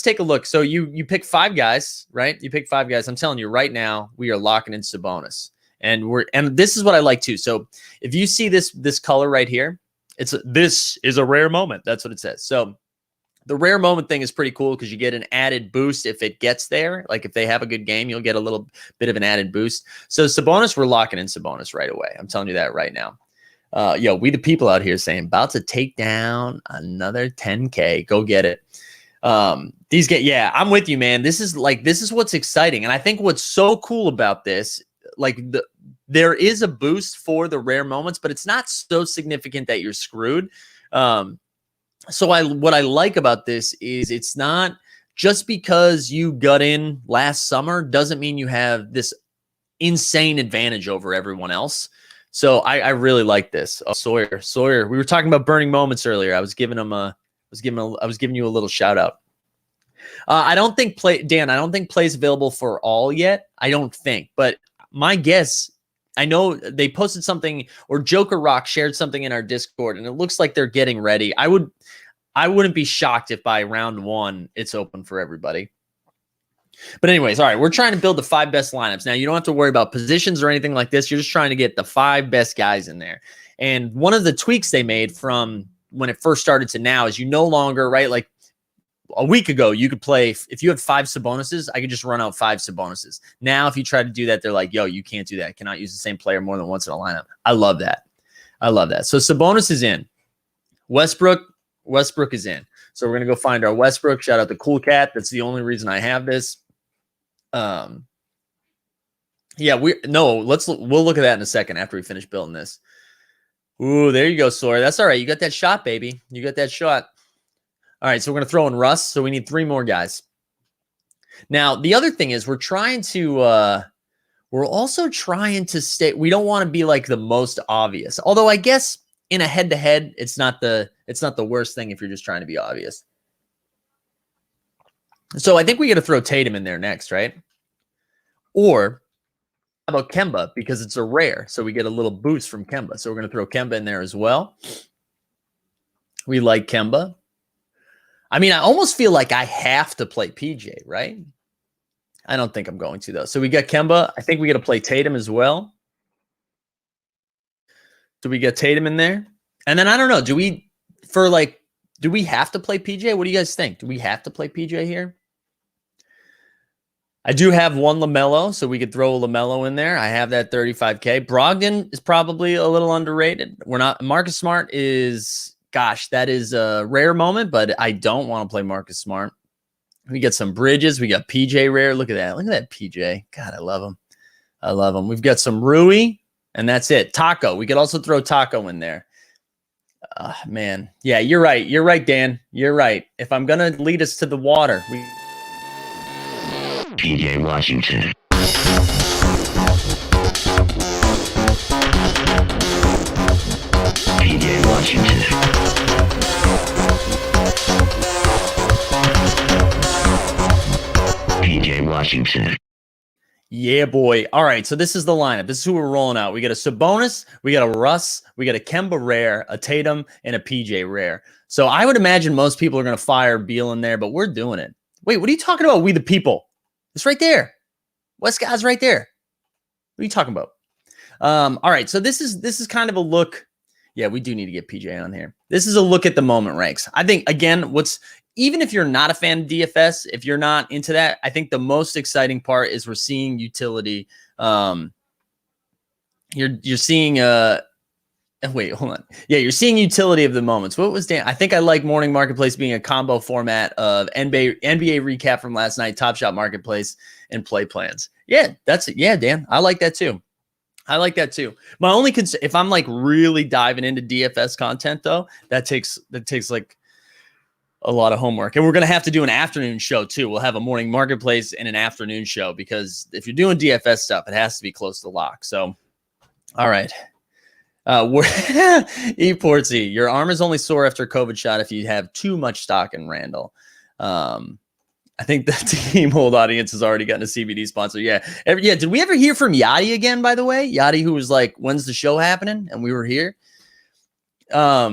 take a look. So you pick 5 guys, right? You pick 5 guys. I'm telling you right now, we are locking in Sabonis. And this is what I like too. So if you see this color right here, this is a rare moment. That's what it says. So the rare moment thing is pretty cool because you get an added boost if it gets there. Like if they have a good game, you'll get a little bit of an added boost. So Sabonis, we're locking in Sabonis right away. I'm telling you that right now. Yo, we the people out here saying about to take down another 10K. Go get it. Yeah, I'm with you, man. This is what's exciting. And I think what's so cool about this, like there is a boost for the rare moments, but it's not so significant that you're screwed. So what I like about this is it's not just because you got in last summer doesn't mean you have this insane advantage over everyone else. So I really like this. Oh, Sawyer, we were talking about burning moments earlier. I was giving you a little shout out. I don't think plays available for all yet. I don't think, but my guess, I know they posted something or Joker Rock shared something in our Discord and it looks like they're getting ready. I wouldn't be shocked if by round 1 it's open for everybody. But anyways, all right, we're trying to build the 5 best lineups. Now you don't have to worry about positions or anything like this. You're just trying to get the 5 best guys in there. And one of the tweaks they made from when it first started to now is you no longer, right? Like a week ago, you could play, if you had 5 Sabonises, I could just run out 5 Sabonises. Now, if you try to do that, they're like, yo, you can't do that. You cannot use the same player more than once in a lineup. I love that. So Sabonis is in. Westbrook is in. So we're going to go find our Westbrook. Shout out to Cool Cat. That's the only reason I have this. We'll look at that in a second after we finish building this. Ooh, there you go, Sawyer. That's all right. You got that shot, baby. You got that shot. All right, so we're going to throw in Russ. So we need 3 more guys. Now, the other thing is we're also trying to stay. We don't want to be like the most obvious. Although I guess in a head-to-head, it's not the worst thing if you're just trying to be obvious. So I think we got to throw Tatum in there next, right? Or how about Kemba? Because it's a rare, so we get a little boost from Kemba. So we're going to throw Kemba in there as well. We like Kemba. I mean, I almost feel like I have to play PJ, right? I don't think I'm going to, though. So we got Kemba. I think we got to play Tatum as well. Do we get Tatum in there? And then I don't know. Do we have to play PJ? What do you guys think? Do we have to play PJ here? I do have 1 LaMelo, so we could throw a LaMelo in there. I have that 35K. Brogdon is probably a little underrated. Marcus Smart is, gosh, that is a rare moment, but I don't want to play Marcus Smart. We got some Bridges. We got PJ rare. Look at that. Look at that PJ. God, I love him. We've got some Rui, and that's it. Taco. We could also throw Taco in there. Man. Yeah, you're right. You're right, Dan. You're right. If I'm going to lead us to the water,
PJ Washington. PJ Washington. PJ Washington.
Yeah, boy. All right, so this is the lineup. This is who we're rolling out. We got a Sabonis, we got a Russ, we got a Kemba rare, a Tatum, and a PJ rare. So I would imagine most people are going to fire Beal in there, but we're doing it. Wait, what are you talking about? We the people. It's right there. West God's right there. What are you talking about? All right, so this is kind of a look. Yeah, we do need to get PJ on here. This is a look at the moment ranks. I think, again, even if you're not a fan of DFS, if you're not into that, I think the most exciting part is we're seeing utility. You're seeing wait, hold on. Yeah, you're seeing utility of the moments. What was Dan? I think I like Morning Marketplace being a combo format of NBA recap from last night, Top Shot Marketplace, and play plans. Yeah, that's it. Yeah, Dan, I like that too. I like that too. My only concern, if I'm like really diving into DFS content, though, that takes like a lot of homework. And we're going to have to do an afternoon show too. We'll have a morning marketplace and an afternoon show, because if you're doing DFS stuff, it has to be close to lock. So, all right. Portsy, your arm is only sore after a COVID shot if you have too much stock in Randall. I think the Team Hold audience has already gotten a CBD sponsor. Yeah. Did we ever hear from Yachty again, by the way? Yachty, who was like, when's the show happening? And we were here. All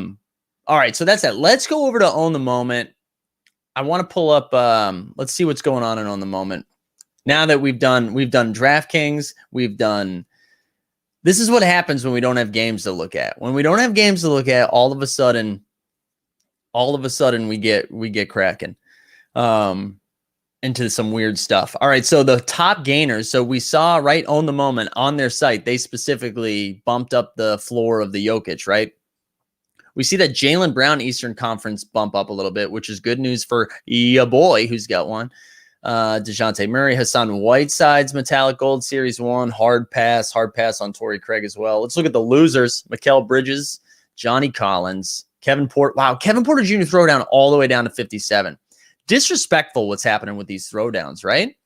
right. So that's that. Let's go over to Own the Moment. I want to pull up, let's see what's going on in Own the Moment. Now that we've done DraftKings, this is what happens when we don't have games to look at. When we don't have games to look at, all of a sudden we get cracking. Into some weird stuff. All right, so the top gainers. So we saw, right, Own the Moment on their site, they specifically bumped up the floor of the Jokic, right? We see that Jaylen Brown Eastern Conference bump up a little bit, which is good news for ya boy who's got one. DeJounte Murray, Hassan Whiteside's Metallic Gold Series 1, hard pass on Torrey Craig as well. Let's look at the losers. Mikal Bridges, Johnny Collins, Kevin Porter. Wow, Kevin Porter Jr. throwdown all the way down to 57. Disrespectful what's happening with these throwdowns, right?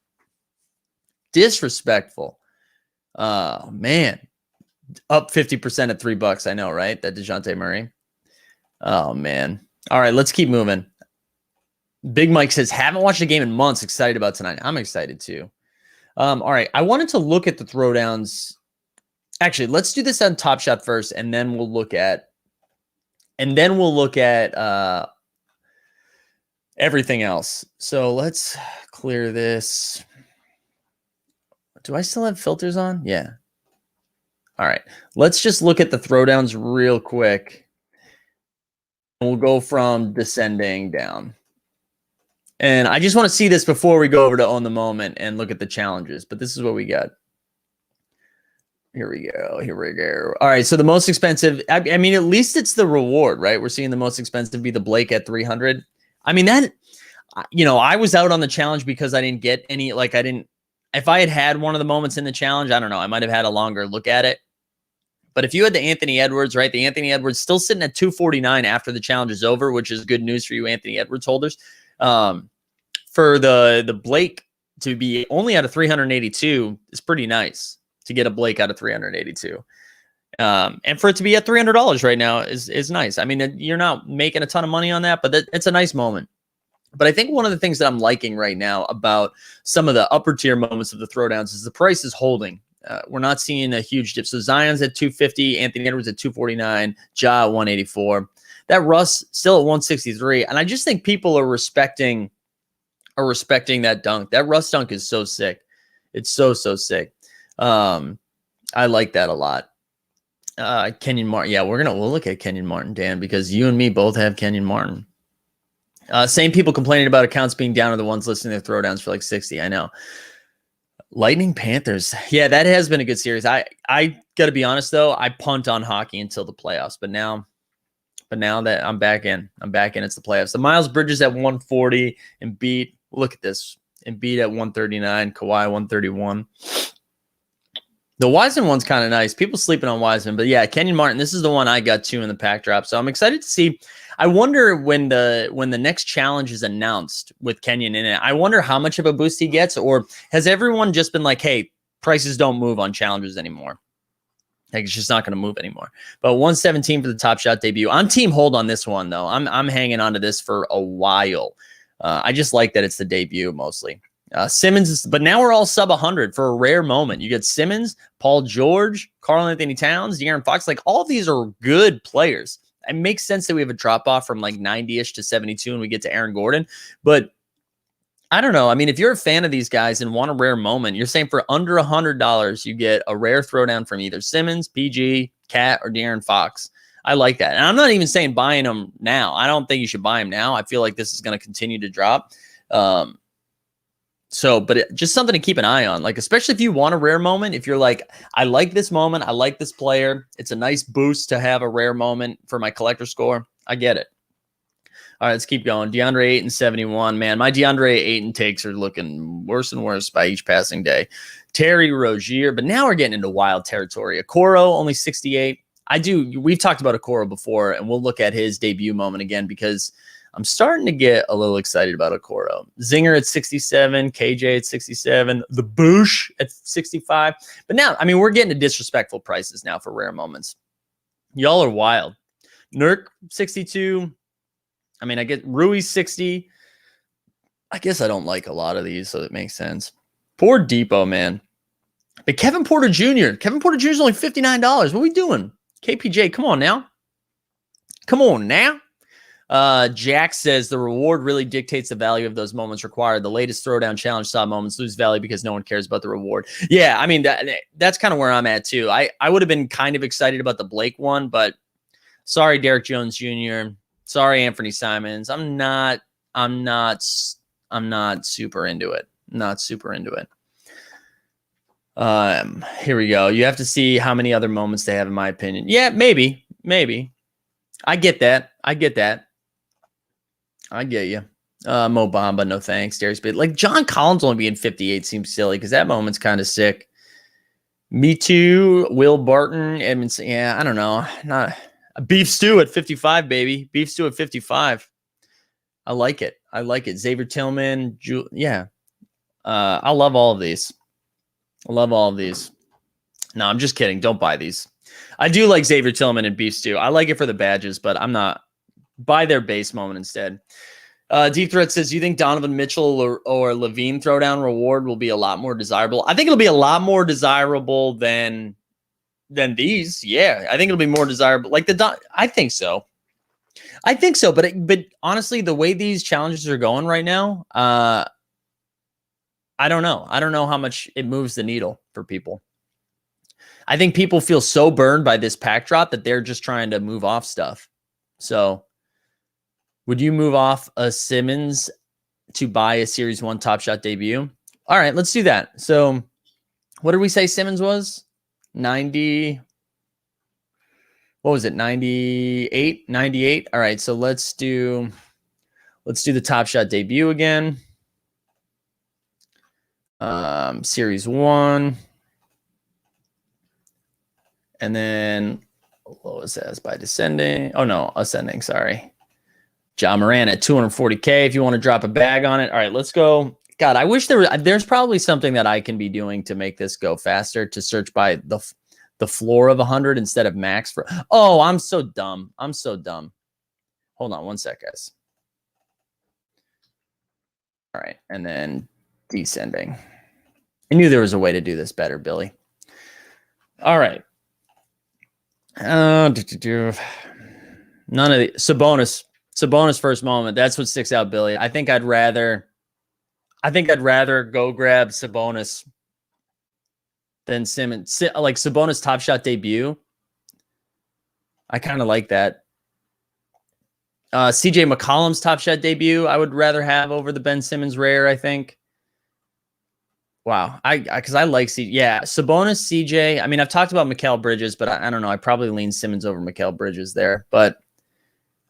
Disrespectful. Man. Up 50% at $3. I know, right? That DeJounte Murray. Oh, man. All right, let's keep moving. Big Mike says, haven't watched a game in months. Excited about tonight. I'm excited too. All right. I wanted to look at the throwdowns. Actually, let's do this on Top Shot first, and then we'll look at everything else. So let's clear this. Do I still have filters on? Yeah. All right. Let's just look at the throwdowns real quick. We'll go from descending down. And I just want to see this before we go over to Own the Moment and look at the challenges. But this is what we got. Here we go. All right. So the most expensive, I mean, at least it's the reward, right? We're seeing the most expensive be the Blake at 300. I mean, that, I was out on the challenge because I didn't get any, if I had one of the moments in the challenge, I don't know, I might have had a longer look at it. But if you had the Anthony Edwards, right? The Anthony Edwards still sitting at 249 after the challenge is over, which is good news for you Anthony Edwards holders. For the Blake to be only out of 382 is pretty nice, to get a Blake out of 382. And for it to be at $300 right now is nice. I mean, you're not making a ton of money on that, but it's a nice moment. But I think one of the things that I'm liking right now about some of the upper tier moments of the throwdowns is the price is holding. We're not seeing a huge dip. So Zion's at 250, Anthony Edwards at 249, Ja at 184. That Russ still at 163. And I just think people are respecting that dunk. That Russ dunk is so sick. It's so sick. I like that a lot. Kenyon Martin. Yeah, we'll look at Kenyon Martin, Dan, because you and me both have Kenyon Martin. Same people complaining about accounts being down are the ones listening to their throwdowns for like 60. I know. Lightning Panthers. Yeah, that has been a good series. I got to be honest though, I punt on hockey until the playoffs, but now that I'm back in, it's the playoffs. The Miles Bridges at 140, Embiid. Look at this. Embiid at 139, Kawhi 131. The Wiseman one's kind of nice. People sleeping on Wiseman, but yeah, Kenyon Martin. This is the one I got too in the pack drop. So I'm excited to see. I wonder when the next challenge is announced with Kenyon in it, I wonder how much of a boost he gets, or has everyone just been like, hey, prices don't move on challenges anymore. Like, it's just not going to move anymore. But 117 for the Top Shot debut. I'm team hold on this one though. I'm hanging on to this for a while. I just like that it's the debut mostly. Simmons, but now we're all sub 100 for a rare moment. You get Simmons, Paul George, Karl-Anthony Towns, De'Aaron Fox. Like, all of these are good players. It makes sense that we have a drop off from like 90-ish to 72 and we get to Aaron Gordon. But I don't know. I mean, if you're a fan of these guys and want a rare moment, you're saying for under $100, you get a rare throwdown from either Simmons, PG, Cat, or De'Aaron Fox. I like that. And I'm not even saying buying him now. I don't think you should buy him now. I feel like this is going to continue to drop. But just something to keep an eye on, like, especially if you want a rare moment, if you're like, I like this moment, I like this player, it's a nice boost to have a rare moment for my collector score. I get it. All right, let's keep going. DeAndre Ayton 71, man. My DeAndre Ayton takes are looking worse and worse by each passing day. Terry Rozier, but now we're getting into wild territory. Okoro, only 68. We've talked about Okoro before, and we'll look at his debut moment again because I'm starting to get a little excited about Okoro. Zinger at 67, KJ at 67, the Boosh at 65. But now, I mean, we're getting to disrespectful prices now for rare moments. Y'all are wild. Nurk 62. I mean, I get Rui 60. I guess I don't like a lot of these, so it makes sense. Poor Depot, man. But Kevin Porter Jr. Kevin Porter Jr. is only $59. What are we doing? KPJ, come on now. Come on now. Jack says the reward really dictates the value of those moments required. The latest throwdown challenge style moments lose value because no one cares about the reward. Yeah, I mean, that's kind of where I'm at too. I would have been kind of excited about the Blake one, but sorry, Derek Jones Jr. Sorry, Anthony Simons. I'm not super into it. Not super into it. Here we go. You have to see how many other moments they have, in my opinion. Yeah, maybe. I get that. I get you. Mo Bamba, no thanks. Darius Bid. Like John Collins only being 58 seems silly because that moment's kind of sick. Me too. Will Barton, Edmondson. Yeah, I don't know. Not Beef Stew at 55, baby. Beef Stew at 55. I like it. Xavier Tillman. Yeah. I love all of these. No, I'm just kidding. Don't buy these. I do like Xavier Tillman and Beef Stew. I like it for the badges, but I'm not. Buy their base moment instead. Deep Threat says, do you think Donovan Mitchell or Levine throwdown reward will be a lot more desirable? I think it'll be a lot more desirable than these. Yeah, I think it'll be more desirable. Like I think so. But honestly, the way these challenges are going right now, I don't know. I don't know how much it moves the needle for people. I think people feel so burned by this pack drop that they're just trying to move off stuff. So would you move off a Simmons to buy a Series 1 Top Shot debut? All right, let's do that. So what did we say Simmons was? 90. What was it? 98? 98. All right, so let's do the Top Shot debut again. Series 1. And then lowest as by descending. Oh no, ascending, sorry. Ja Morant at 240K if you want to drop a bag on it. All right, let's go. God, I wish there's probably something that I can be doing to make this go faster, to search by the floor of 100 instead of max for. Oh, I'm so dumb. Hold on one sec, guys. All right, and then descending. I knew there was a way to do this better, Billy. All right. None of the Sabonis first moment. That's what sticks out, Billy. I think I'd rather go grab Sabonis than Simmons. Like Sabonis Top Shot debut. I kind of like that. CJ McCollum's Top Shot debut, I would rather have over the Ben Simmons rare, I think. Wow. Because I like CJ. Yeah, Sabonis, CJ. I mean, I've talked about Mikal Bridges, but I don't know. I probably lean Simmons over Mikal Bridges there. But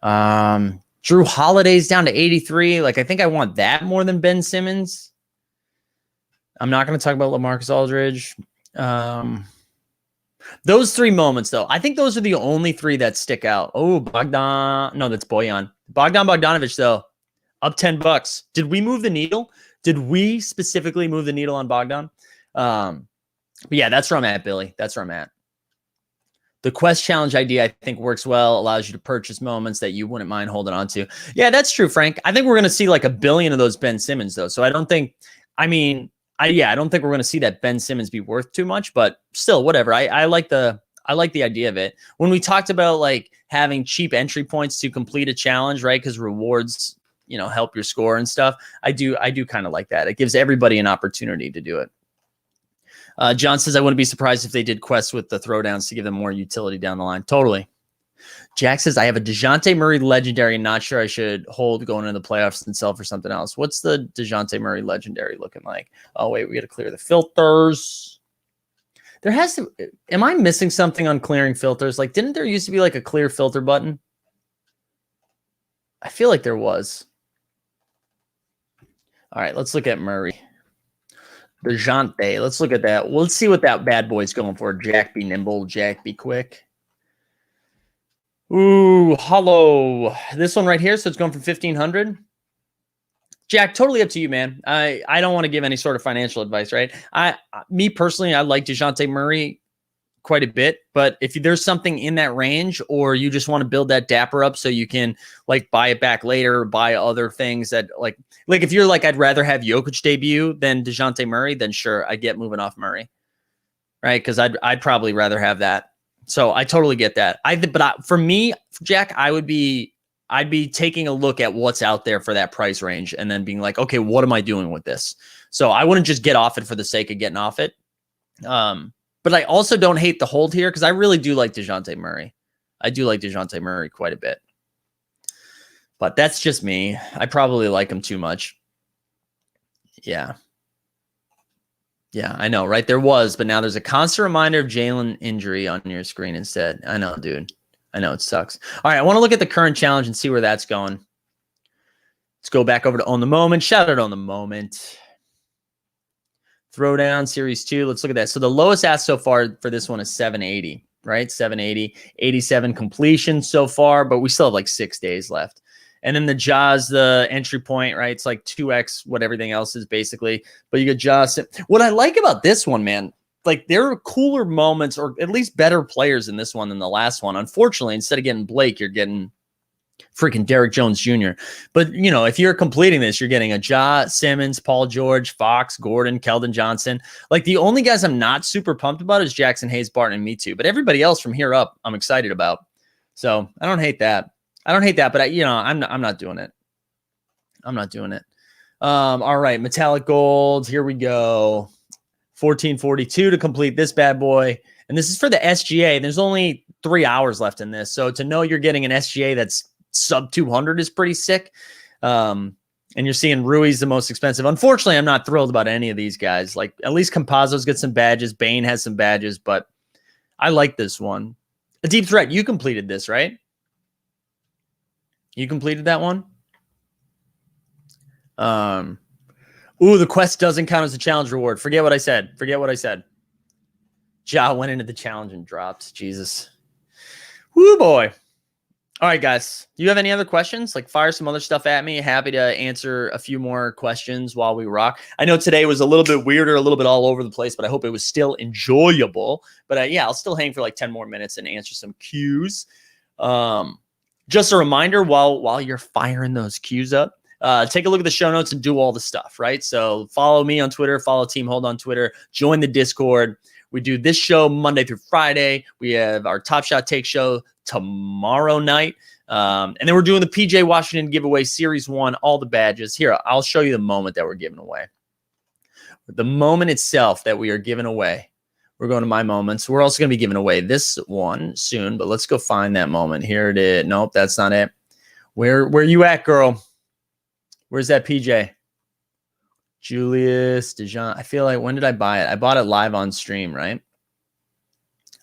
Drew Holiday's down to 83. Like, I think I want that more than Ben Simmons. I'm not going to talk about LaMarcus Aldridge. Those three moments, though, I think those are the only three that stick out. Oh, Bogdan. No, that's Bojan. Bogdan Bogdanović, though, up $10. Did we move the needle? Did we specifically move the needle on Bogdan? But yeah, that's where I'm at, Billy. That's where I'm at. The Quest Challenge idea, I think, works well. Allows you to purchase moments that you wouldn't mind holding on to. Yeah, that's true, Frank. I think we're going to see like 1 billion of those Ben Simmons, though. So I don't think, I don't think we're going to see that Ben Simmons be worth too much, but still, whatever. I like the idea of it. When we talked about like having cheap entry points to complete a challenge, right? Because rewards, help your score and stuff. I do kind of like that. It gives everybody an opportunity to do it. John says, I wouldn't be surprised if they did quests with the throwdowns to give them more utility down the line. Totally. Jack says, I have a DeJounte Murray legendary. Not sure I should hold going into the playoffs and sell for something else. What's the DeJounte Murray legendary looking like? Oh, wait, we got to clear the filters. There has to, am I missing something on clearing filters? Like, didn't there used to be like a clear filter button? I feel like there was. All right, let's look at Murray. DeJounte, let's look at that. Let's see what that bad boy's going for. Jack be nimble, Jack be quick. Ooh, hello. This one right here, so it's going for 1,500. Jack, totally up to you, man. I don't want to give any sort of financial advice, right? Me personally, I like DeJounte Murray quite a bit, but if there's something in that range, or you just want to build that dapper up so you can like buy it back later, or buy other things that like if you're like, I'd rather have Jokic debut than DeJounte Murray, then sure, I get moving off Murray, right? Because I'd probably rather have that. So I totally get that. For me, Jack, I'd be taking a look at what's out there for that price range and then being like, okay, what am I doing with this? So I wouldn't just get off it for the sake of getting off it. But I also don't hate the hold here because I really do like DeJounte Murray. I do like DeJounte Murray quite a bit. But that's just me. I probably like him too much. Yeah. Yeah, I know, right? There was, but now there's a constant reminder of Jalen injury on your screen instead. I know, dude. I know, it sucks. All right, I want to look at the current challenge and see where that's going. Let's go back over to Own the Moment. Shout out On the Moment. Throwdown Series 2. Let's look at that. So the lowest ask so far for this one is 780, right? 780, 87 completion so far, but we still have like 6 days left. And then the Jaws, the entry point, right? It's like 2x what everything else is basically. But you get Jaws. What I like about this one, man, like there are cooler moments or at least better players in this one than the last one. Unfortunately, instead of getting Blake, you're getting freaking Derrick Jones Jr. But, you know, if you're completing this, you're getting a Ja, Simmons, Paul George, Fox, Gordon, Keldon Johnson. Like the only guys I'm not super pumped about is Jackson Hayes, Barton, and me too. But everybody else from here up, I'm excited about. So I don't hate that. But I'm not doing it. I'm not doing it. All right, metallic gold. Here we go. 1442 to complete this bad boy. And this is for the SGA. There's only 3 hours left in this. So to know you're getting an SGA that's sub 200 is pretty sick. And you're seeing Rui's the most expensive. Unfortunately, I'm not thrilled about any of these guys. Like at least Campazzo's get some badges. Bane has some badges, but I like this one. A deep threat. You completed this, right? You completed that one? Ooh, the quest doesn't count as a challenge reward. Forget what I said. Ja went into the challenge and dropped. Jesus. Woo, boy. All right, guys. Do you have any other questions? Like fire some other stuff at me. Happy to answer a few more questions while we rock. I know today was a little bit weirder, a little bit all over the place, but I hope it was still enjoyable. But yeah, I'll still hang for like 10 more minutes and answer some cues. Just a reminder while you're firing those cues up, take a look at the show notes and do all the stuff, right? So follow me on Twitter, follow Team Hold on Twitter, join the Discord. We do this show Monday through Friday. We have our Top Shot Take show tomorrow night. And then we're doing the PJ Washington giveaway Series 1, all the badges. Here, I'll show you the moment that we're giving away. The moment itself that we are giving away. We're going to my moments. We're also going to be giving away this one soon, but let's go find that moment. Here it is. Nope, that's not it. Where you at, girl? Where's that PJ? Julius Dejan. I feel like, when did I buy it? I bought it live on stream, right?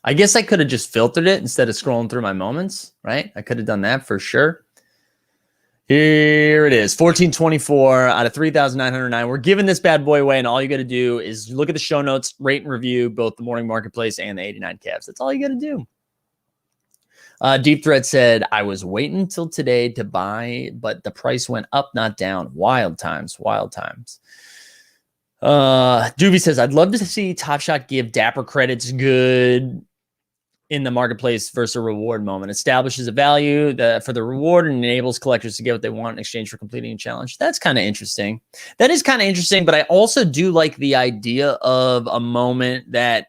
I guess I could have just filtered it instead of scrolling through my moments, right? I could have done that for sure. Here it is, 1424 out of 3,909. We're giving this bad boy away, and all you got to do is look at the show notes, rate and review both the Morning Marketplace and the 89 Cavs. That's all you got to do. Deep Thread said, I was waiting till today to buy, but the price went up, not down. Wild times, wild times. Doobie says, I'd love to see Top Shot give Dapper credits good in the marketplace versus a reward moment. Establishes a value for the reward and enables collectors to get what they want in exchange for completing a challenge. That's kind of interesting. That is kind of interesting, but I also do like the idea of a moment that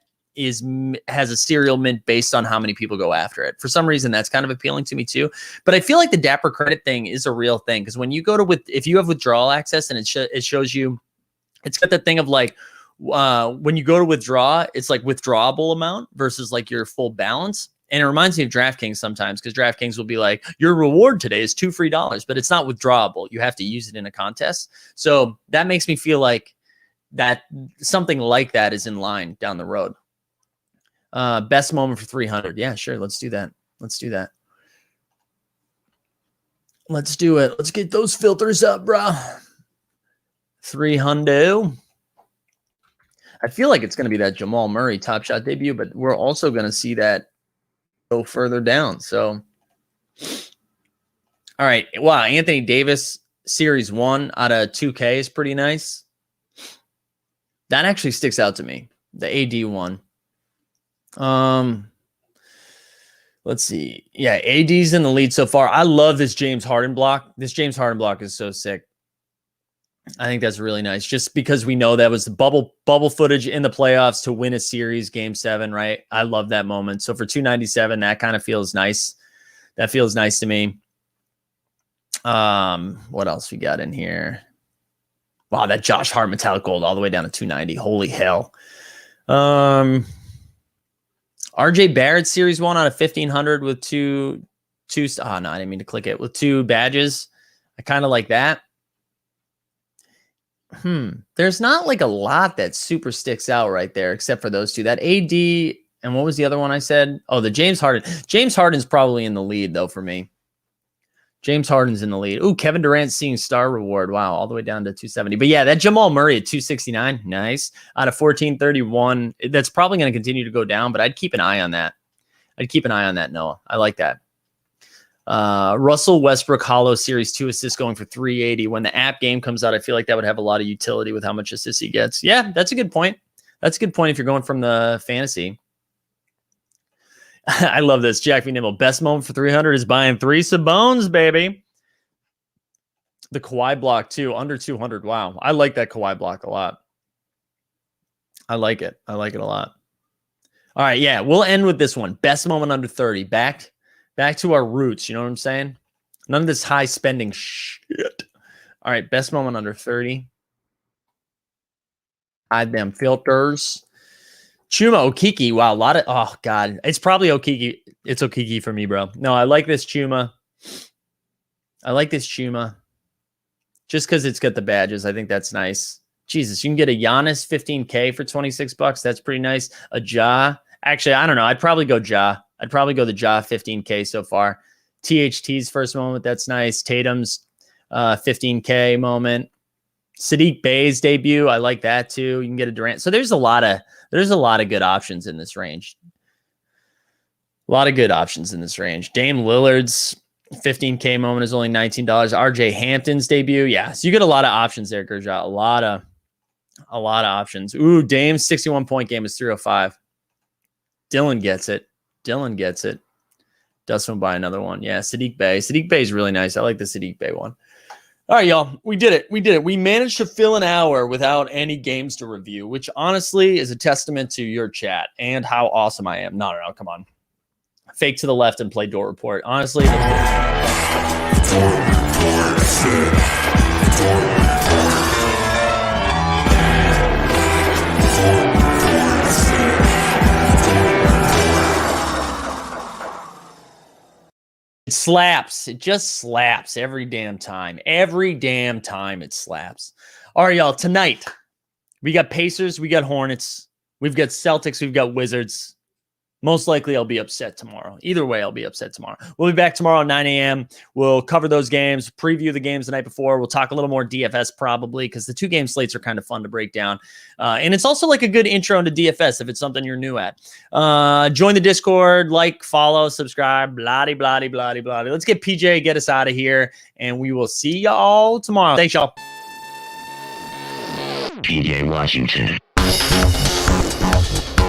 has a serial mint based on how many people go after it. For some reason, that's kind of appealing to me too. But I feel like the Dapper credit thing is a real thing, because when you go to if you have withdrawal access and it shows you, it's got that thing of like, when you go to withdraw, it's like withdrawable amount versus like your full balance. And it reminds me of DraftKings sometimes, because DraftKings will be like, your reward today is $2 free, but it's not withdrawable. You have to use it in a contest. So that makes me feel like that something like that is in line down the road. Best moment for 300. Yeah, sure. Let's do that. Let's do that. Let's do it. Let's get those filters up, bro. 300. I feel like it's going to be that Jamal Murray Top Shot debut, but we're also going to see that go further down. So, all right. Wow. Anthony Davis Series 1 out of 2K is pretty nice. That actually sticks out to me. The AD one. Let's see. Yeah, AD's in the lead so far. I love this James Harden block. This James Harden block is so sick. I think that's really nice, just because we know that was the bubble footage in the playoffs to win a series, Game 7, right? I love that moment. So for 297, that kind of feels nice. That feels nice to me. What else we got in here? Wow, that Josh Hart metallic gold all the way down to 290. Holy hell. RJ Barrett Series 1 out of 1,500 with two. Oh, no, I didn't mean to click it. With 2 badges. I kind of like that. There's not like a lot that super sticks out right there, except for those 2. That AD, and what was the other one I said? Oh, the James Harden. James Harden's probably in the lead, though, for me. James Harden's in the lead. Ooh, Kevin Durant seeing star reward. Wow, all the way down to 270. But yeah, that Jamal Murray at 269. Nice. Out of 1431. That's probably going to continue to go down, but I'd keep an eye on that. I'd keep an eye on that, Noah. I like that. Russell Westbrook Hollow Series 2 assists going for 380. When the app game comes out, I feel like that would have a lot of utility with how much assists he gets. Yeah, that's a good point. That's a good point if you're going from the fantasy. I love this. Jack V. Nimble. Best moment for 300 is buying 3 Sabones, baby. The Kawhi block, too. Under 200. Wow. I like that Kawhi block a lot. I like it. I like it a lot. All right. Yeah. We'll end with this one. Best moment under 30. Back to our roots. You know what I'm saying? None of this high spending shit. All right. Best moment under 30. Hide them filters. Chuma Okiki. Wow. A lot of, oh God. It's probably Okiki. It's Okiki for me, bro. No, I like this Chuma. I like this Chuma. Just because it's got the badges. I think that's nice. Jesus, you can get a Giannis 15K for $26. That's pretty nice. A Ja. Actually, I don't know. I'd probably go Ja. I'd probably go the Ja 15K so far. THT's first moment. That's nice. Tatum's 15K moment. Sadiq Bey's debut. I like that too. You can get a Durant. So there's a lot of good options in this range. A lot of good options in this range. Dame Lillard's 15K moment is only $19. RJ Hampton's debut. Yeah. So you get a lot of options there, Gurja. A lot of options. Ooh, Dame's 61-point game is 305. Dylan gets it. Dustin will buy another one. Yeah, Sadiq Bey. Sadiq Bey is really nice. I like the Sadiq Bey one. All right, y'all. We did it. We managed to fill an hour without any games to review, which honestly is a testament to your chat and how awesome I am. No, come on. Fake to the left and play Door Report. Honestly. It slaps. It just slaps every damn time. Every damn time it slaps. All right, y'all. Tonight, we got Pacers. We got Hornets. We've got Celtics. We've got Wizards. Most likely, I'll be upset tomorrow. Either way, I'll be upset tomorrow. We'll be back tomorrow at 9 a.m. We'll cover those games, preview the games the night before. We'll talk a little more DFS probably because the 2-game slates are kind of fun to break down. And it's also like a good intro into DFS if it's something you're new at. Join the Discord, follow, subscribe, blah-de, blah-de, blah-de, blah-de. Let's get PJ, get us out of here, and we will see y'all tomorrow. Thanks, y'all.
PJ Washington.